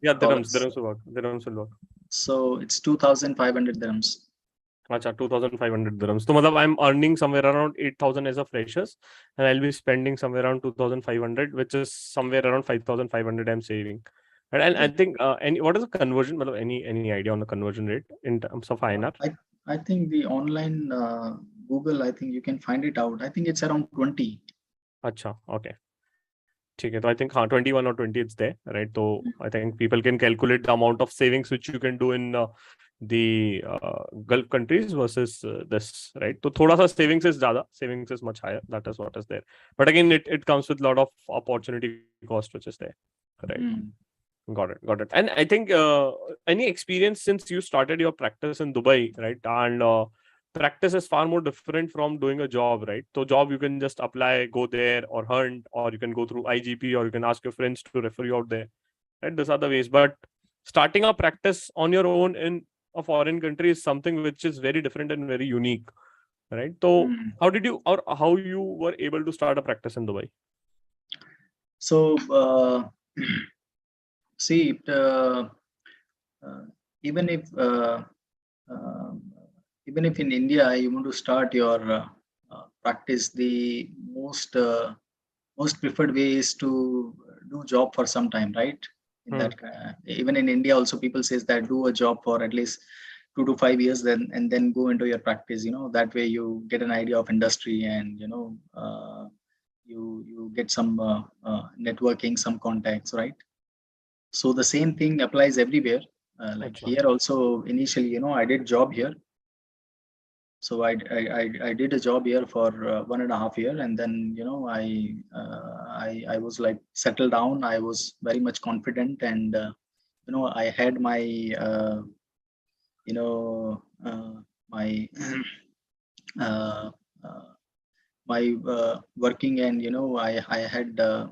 Yeah, dirhams, dollars? dirhams will work. Dirhams will work. So it's 2,500 dirhams. अच्छा, 2,500 dirhams. So, मतलब, I'm earning somewhere around 8,000 as a freshers, and I'll be spending somewhere around 2,500, which is somewhere around 5,500 I'm saving. And I Yeah. think what is the conversion? मतलब, any idea on the conversion rate in terms of INR? I think the online Google, I think you can find it out. I think it's around 20. अच्छा, okay. ठीक है, तो I think 21 or 20 it's there, right? So I think people can calculate the amount of savings which you can do in the Gulf countries versus this, right? So थोड़ा सा savings is much higher. That is what is there. But again, it comes with a lot of opportunity cost which is there, right? Mm. Got it. And I think any experience since you started your practice in Dubai, right? And practice is far more different from doing a job, right? So job you can just apply, go there or hunt, or you can go through IGP, or you can ask your friends to refer you out there, right? These are the ways. But starting a practice on your own in a foreign country is something which is very different and very unique, right? So how did you, or how you were able to start a practice in Dubai? So see, even if uh, even if in India you want to start your practice, the most preferred way is to do job for some time, right? In that, even in India, also people says that do a job for at least 2 to 5 years, then and then go into your practice. That way you get an idea of industry, and you get some networking, some contacts, right? So the same thing applies everywhere. Like Acha. here also, initially, I did job here. So I did a job here for 1.5 years, and then I was like settled down. I was very much confident, and I had my you know my uh, uh, my working, and I had uh,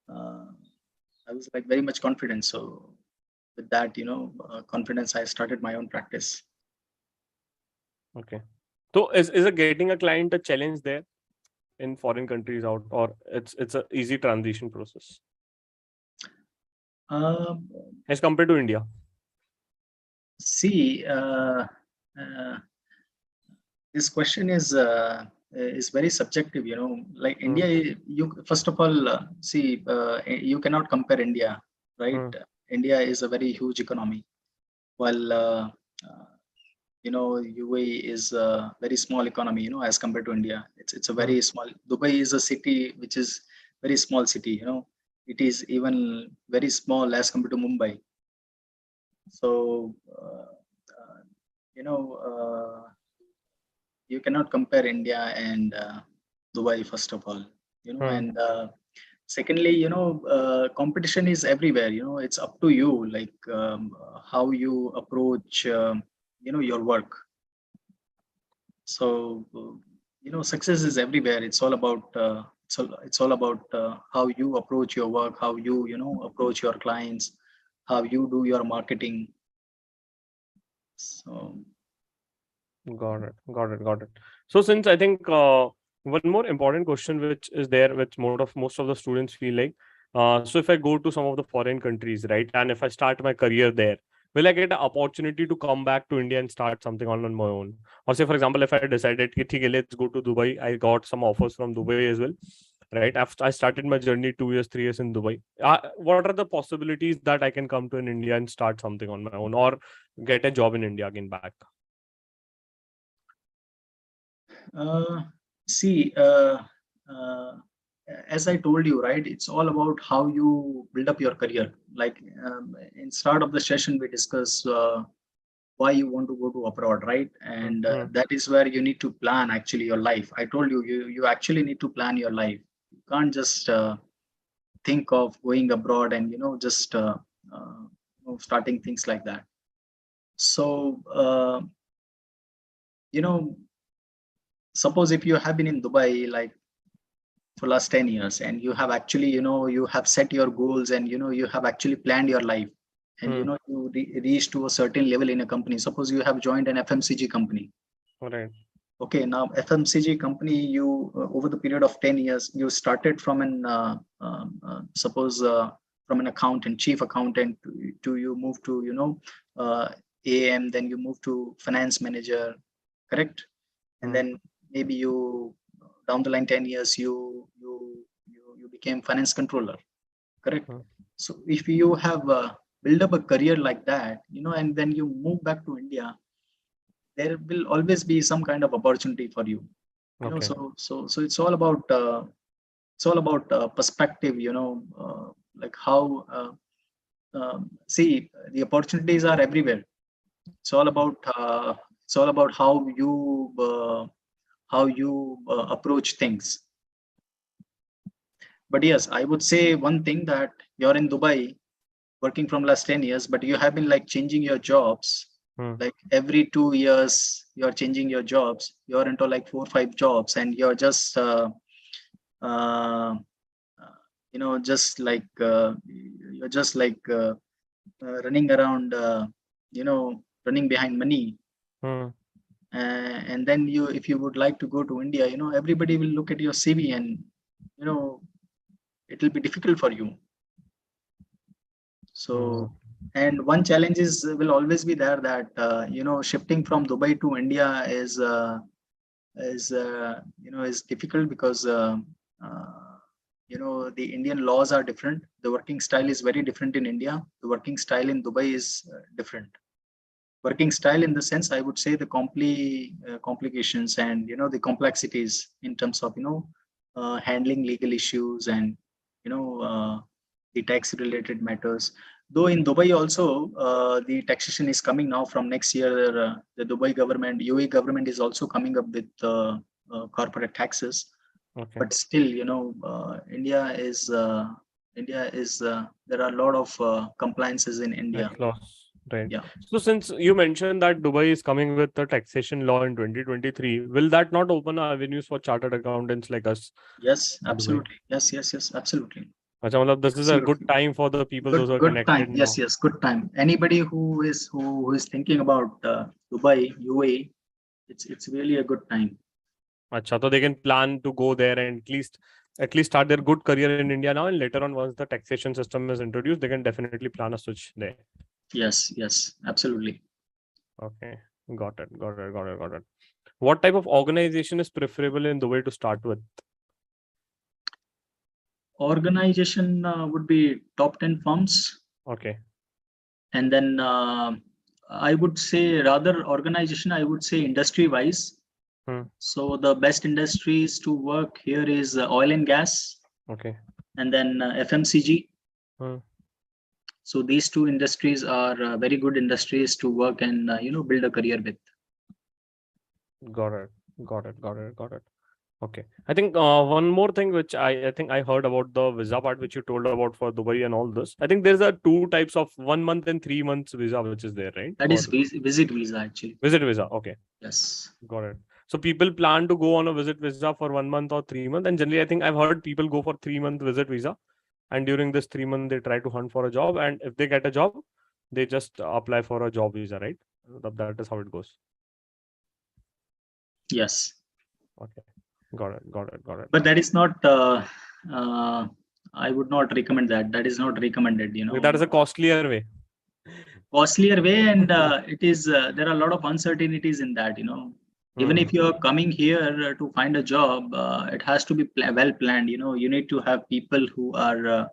I was like very much confident. So with that, confidence, I started my own practice. Okay. So is it getting a client a challenge there in foreign countries out, or it's a easy transition process Um, as compared to India? See, uh, this question is very subjective. Like India, you first of all see, you cannot compare India, right? India is a very huge economy, while uh, UAE is a very small economy. As compared to India, it's a very small. Dubai is a city which is very small city. It is even very small as compared to Mumbai. So you know. You cannot compare India and Dubai, first of all, and secondly, competition is everywhere. It's up to you, like how you approach, your work. So, success is everywhere. It's all about, it's all about how you approach your work, how you, approach your clients, how you do your marketing. So, Got it. So since I think one more important question which is there, which most of the students feel like, so if I go to some of the foreign countries, right, and if I start my career there, will I get an opportunity to come back to India and start something on my own? Or say, for example, if I decided, "Ki, theek hai, let's go to Dubai," I got some offers from Dubai as well, right? After I started my journey 2 years, 3 years in Dubai, what are the possibilities that I can come to in India and start something on my own, or get a job in India again back? Uh, See, as I told you, right, it's all about how you build up your career. Like in start of the session, we discuss why you want to go to abroad, right? And that is where you need to plan actually your life. I told you, you actually need to plan your life. You can't just think of going abroad and just starting things like that. So you know, suppose if you have been in Dubai like for last 10 years, and you have actually you have set your goals, and you have actually planned your life, and you reach to a certain level in a company. Suppose you have joined an FMCG company. Right. Okay, now FMCG company, you over the period of 10 years, you started from an suppose from an accountant, chief accountant, to you move to uh, AM, then you move to finance manager, correct? And then maybe you, down the line 10 years, you became finance controller, correct? So if you have built up a career like that, and then you move back to India, there will always be some kind of opportunity for you. Okay. So it's all about perspective. Like how see, the opportunities are everywhere. It's all about how you approach things. But yes, I would say one thing, that you're in Dubai working from last 10 years, but you have been like changing your jobs. Like every 2 years, you're changing your jobs. You're into like 4 or 5 jobs, and you're just, uh, just like, you're just like running around, running behind money. Hmm. And then if you would like to go to India, everybody will look at your CV, and it will be difficult for you. Hmm. So, and one challenge will always be there, that shifting from Dubai to India is difficult, because the Indian laws are different. The working style is very different in India. The working style in Dubai is different. Working style, in the sense, I would say, the complications, and the complexities in terms of handling legal issues, and the tax related matters. Though in Dubai also, the taxation is coming now from next year. The Dubai government, UAE government, is also coming up with corporate taxes. Okay. But still, India is there are a lot of compliances in India. Tax laws. Right. Yeah. So since you mentioned that Dubai is coming with the taxation law in 2023, will that not open avenues for chartered accountants like us Yes, in Dubai? absolutely. Yes, absolutely. Acha, matlab this is a good Absolutely. time for the people those who are Good time. connected Yes, now. yes, good time. Anybody who is thinking about Dubai, UAE, it's really a good time. Acha, so they can plan to go there and at least start their good career in India now, and later on, once the taxation system is introduced, they can definitely plan a switch there. Yes, absolutely. Okay, got it. What type of organization is preferable in Dubai to start with? Organization would be top 10 firms, Okay. and then I would say, rather organization, I would say industry wise. Hmm. So the best industries to work here is oil and gas, Okay. and then FMCG. Hmm. So these two industries are very good industries to work and build a career with. Got it. Okay. I think one more thing which I think I heard about the visa part which you told about for Dubai and all this. I think there's a two types of 1 month and 3 months visa which is there, right? That For is visit visa, actually. visit visa. Okay. Yes. Got it. So people plan to go on a visit visa for 1 month or 3 months. And generally, I think I've heard people go for 3 month visit visa. And during this 3 month, they try to hunt for a job. And if they get a job, they just apply for a job visa, right? That is how it goes. Yes. Okay. Got it. But that is not, I would not recommend that. That is not recommended, That is a costlier way. costlier way. And it is, there are a lot of uncertainties in that, even if you are coming here to find a job, it has to be well planned. You need to have people who are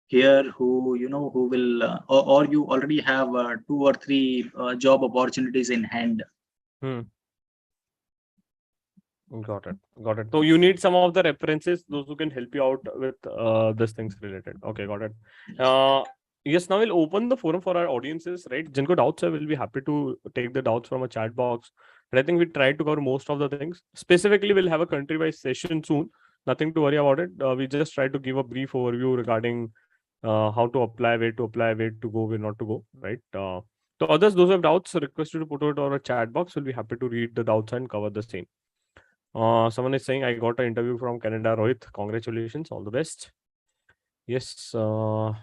here, who will, or you already have 2 or 3 job opportunities in hand. Hmm. Got it. So you need some of the references, those who can help you out with these things related. Okay, got it. Yes, now we'll open the forum for our audiences, right? Jinko doubts, I will be happy to take the doubts from a chat box. But I think we tried to cover most of the things. Specifically, we'll have a country-wise session soon. Nothing to worry about it. We just try to give a brief overview regarding how to apply, where to apply, where to go, where not to go, right? So others, those who have doubts, request you to put it on a chat box. We'll be happy to read the doubts and cover the same. Someone is saying I got an interview from Canada. Rohit, congratulations, all the best. Yes. And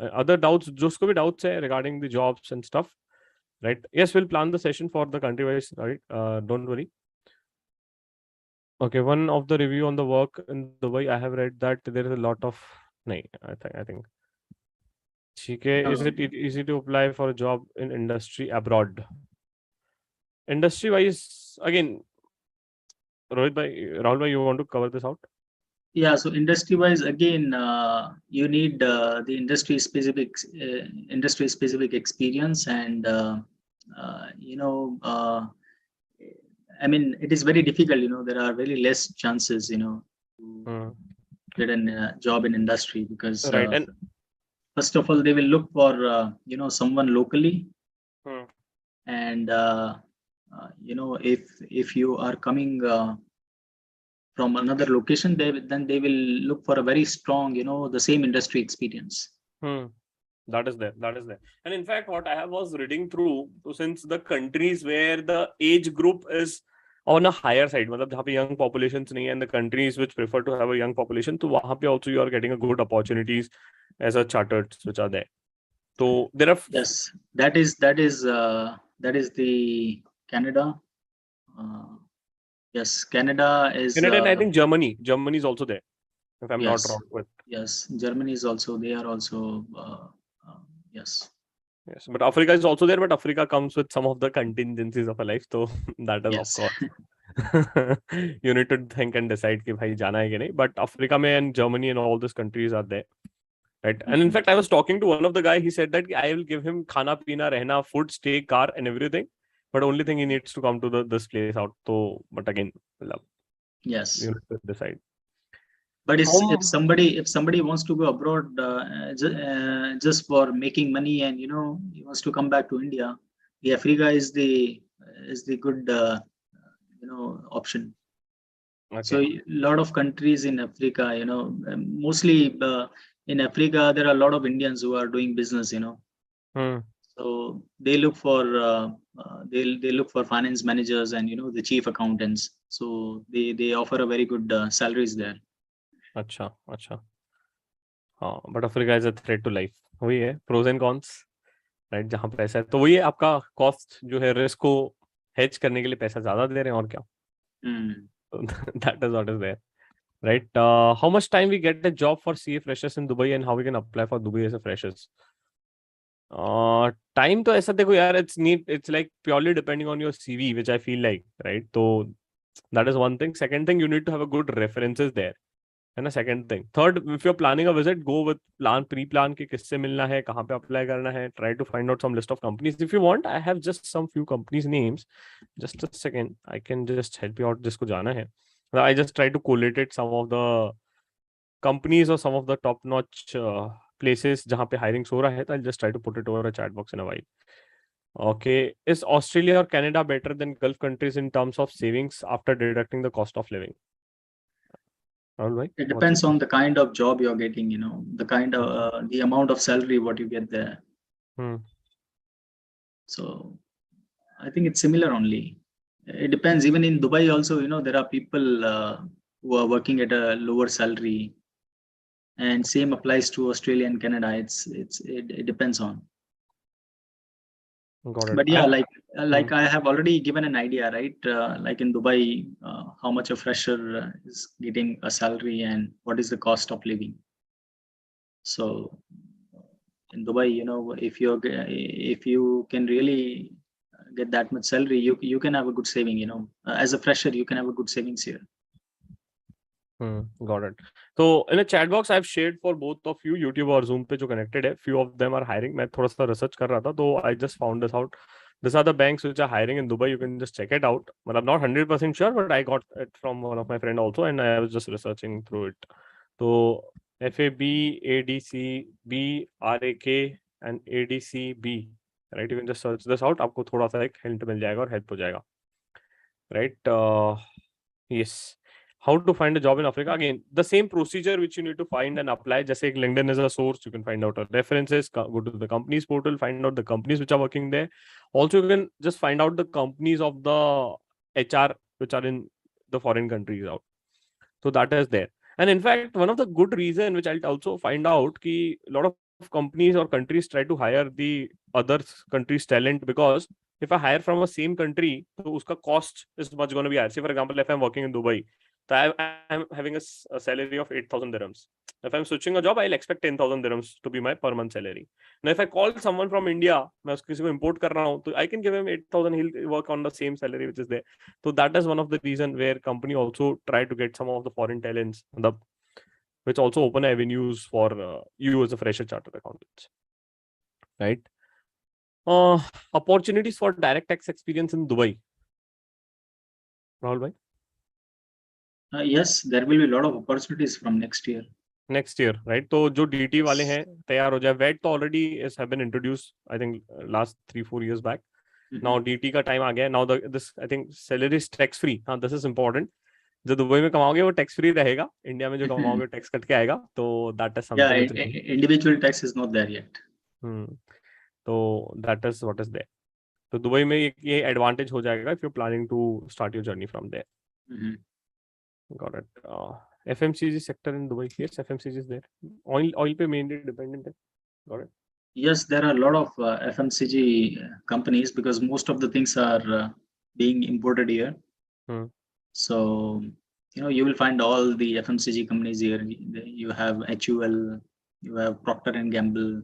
other doubts, just could be doubts regarding the jobs and stuff, right? Yes, we'll plan the session for the country wise, right? Don't worry. Okay, one of the review on the work in Dubai, I have read that there is a lot of. No, I think. Is it easy to apply for a job in industry abroad? Industry wise, again, Rahul bhai, you want to cover this out? Yeah, so industry wise, again, you need the industry specific experience, and I mean, it is very difficult. There are very less chances, to get a job in industry, because Right. And first of all, they will look for someone locally, and if you are coming from another location, then they will look for a very strong, the same industry experience. That is there. And in fact, what I was reading through, so since the countries where the age group is on a higher side, मतलब जहाँ पे young populations नहीं है, and the countries which prefer to have a young population, तो वहाँ पे also you are getting a good opportunities as a chartered which are there. So there are Yes, that is the Canada. Yes, Canada is Canada, and I think Germany. Germany is also there, if I'm not yes, wrong with. yes. Germany is also, they are also yes. Yes, but Africa is also there, but Africa comes with some of the contingencies of a life. So that is of Yes. course you need to think and decide कि भाई जाना है कि नहीं. But Africa में and Germany and all these countries are there, right? And in fact, I was talking to one of the guy. He said that I will give him khana, pina, rehna, food, stay, car, and everything. But only thing he needs to come to this place out. So, but again, Yes. you need to decide. But if Home. somebody wants to go abroad just for making money, and he wants to come back to India, the Africa is the good option. So Okay. a lot of countries in Africa, mostly in Africa, there are a lot of Indians who are doing business, Hmm. So they look for they look for finance managers and the chief accountants. So they offer a very good salaries there. अच्छा अच्छा. हाँ, but Africa is a threat to life. वही है pros and cons, right? जहाँ पैसा है तो वही है, आपका कॉस्ट जो है रिस्क को हेज करने के लिए पैसा ज्यादा दे रहे हैं और क्या. That is what is there, right? How much time we get a job for CA freshers in Dubai and how we can apply for Dubai as a freshers? Time तो ऐसा देखो यार, it's like purely depending on your CV, which I feel like, right? तो that is one thing. Second thing, you need to have a good references there, है ना? Second thing. Third, if you are planning a visit, go with plan, pre plan कि किससे मिलना है, कहाँ पे apply करना है. Try to find out some list of companies. If you want, I have just some few companies names. Just a second, I can just help you out जिसको जाना है. I just try to collated some of the companies और some of the top notch places जहाँ पे hiring हो रहा है. तो I just try to put it over a chat box in a while. Okay, is Australia or Canada better than Gulf countries in terms of savings after deducting the cost of living? Rahul bhai, It what's depends your on the kind of job you're getting, the kind of the amount of salary what you get there. So I think it's similar only. It depends. Even in Dubai also, there are people who are working at a lower salary, and same applies to Australia and Canada. It depends on. Got it. But yeah, like Hmm. I have already given an idea, right? Like in Dubai, how much a fresher is getting a salary and what is the cost of living. So in Dubai, if you can really get that much salary, you can have a good saving. As a fresher, you can have a good savings here. Got it. So in a chat box I've shared for both of you, YouTube और Zoom पे जो connected है, few of them are hiring. मैं थोड़ा सा research कर रहा था, तो I just found this out. These are the banks which are hiring in Dubai. You can just check it out. But I'm not 100% sure, but I got it from one of my friend also, and I was just researching through it. So FAB, ADC, BRAK and ADCB, right? You can just search this out. आपको थोड़ा सा एक hint मिल जाएगा और help हो जाएगा, right? Yes. How to find a job in Africa? Again, the same procedure which you need to find and apply. Just like LinkedIn is a source, you can find out references, go to the company's portal, find out the companies which are working there. Also, you can just find out the companies of the HR which are in the foreign countries out. So that is there. And in fact, one of the good reason which I'll also find out ki a lot of companies or countries try to hire the other country's talent, because if I hire from a same country, so uska cost is much going to be higher. Say for example, if I'm working in Dubai, so I'm having a salary of 8,000 dirhams. If I'm switching a job, I'll expect 10,000 dirhams to be my per month salary. Now, if I call someone from India, मैं किसी को import कर रहा हूँ, तो I can give him 8,000. He'll work on the same salary which is there. So that is one of the reason where company also try to get some of the foreign talents, which also open avenues for you as a fresher chartered accountant, right? Opportunities for direct tax experience in Dubai. Rahul bhai? Yes, there will be a lot of opportunities from next year. Next year, right? तो जो DT वाले हैं तैयार हो जाए. Wait तो already have been introduced, I think last 3-4 years back. Now DT का time आ गया. Now this I think salary is tax free. हाँ, this is important. जो दुबई में कमाओगे वो टैक्स फ्री रहेगा. इंडिया में जो कमाओगे टैक्स कट के आएगा. तो that is something. Individual tax is not there yet. तो that is what is there. तो दुबई में ये एडवांटेज हो जाएगा if you're planning to start your journey from there. Got it. FMCG sector in Dubai. Yes, FMCG is there. Oil पे mainly dependent है. Got it. Yes, there are a lot of FMCG companies because most of the things are being imported here. Hmm. So, you will find all the FMCG companies here. You have HUL, you have Procter and Gamble.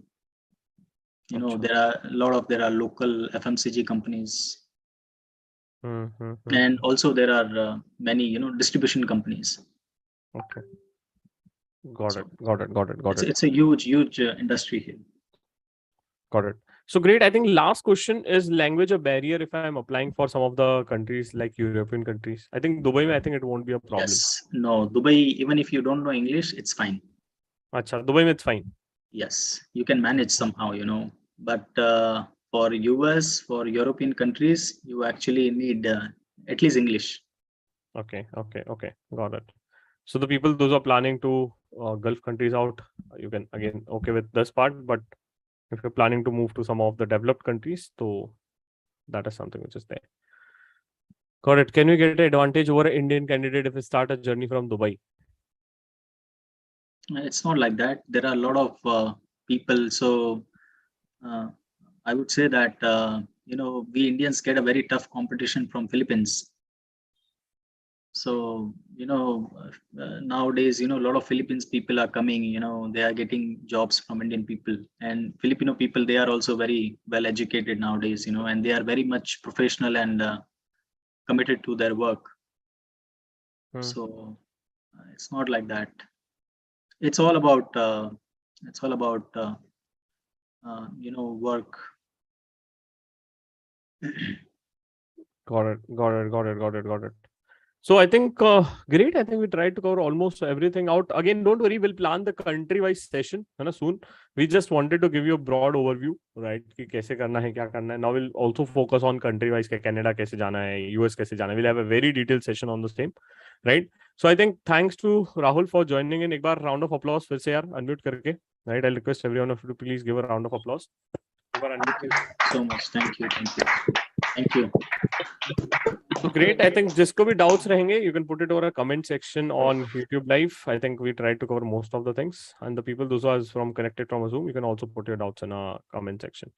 Achha. There are local FMCG companies, Hmm. and also there are many, distribution companies. Okay. Got it. So Got it. Got it. Got it. it's a huge industry here. Got it. So great. I think last question is language a barrier if I'm applying for some of the countries like European countries? I think Dubai, I think it won't be a problem. Yes, no, Dubai, even if you don't know English, it's fine. Acha, Dubai it's fine. Yes, you can manage somehow, But for US, for European countries, you actually need at least English. Okay. Got it. So the people those are planning to Gulf countries out, you can again okay with this part, but if you're planning to move to some of the developed countries, so that is something which is there. Got it. Can we get an advantage over an Indian candidate if we start a journey from Dubai? It's not like that. There are a lot of people. So uh, I would say that, we Indians get a very tough competition from Philippines. So, nowadays, a lot of Philippines people are coming, they are getting jobs from Indian people, and Filipino people, they are also very well educated nowadays, and they are very much professional and committed to their work. So it's not like that. It's all about, work. Got it. So I think great. I think we tried to cover almost everything out. Again, don't worry, we'll plan the country-wise session soon. We just wanted to give you a broad overview, right? कि कैसे करना है, क्या करना है. Now we'll also focus on country-wise, कि Canada कैसे जाना है, US कैसे जाना है. We'll have a very detailed session on the same, right? So I think thanks to Rahul for joining in. एक बार round of applause फिर से यार unmute करके, right? I'll request everyone of you to please give a round of applause. Thank you so much. Thank you. So great. I think जिसको भी doubts रहेंगे, you can put it over a comment section on YouTube Live. I think we tried to cover most of the things, and the people those who are from connected from a Zoom, you can also put your doubts in a comment section.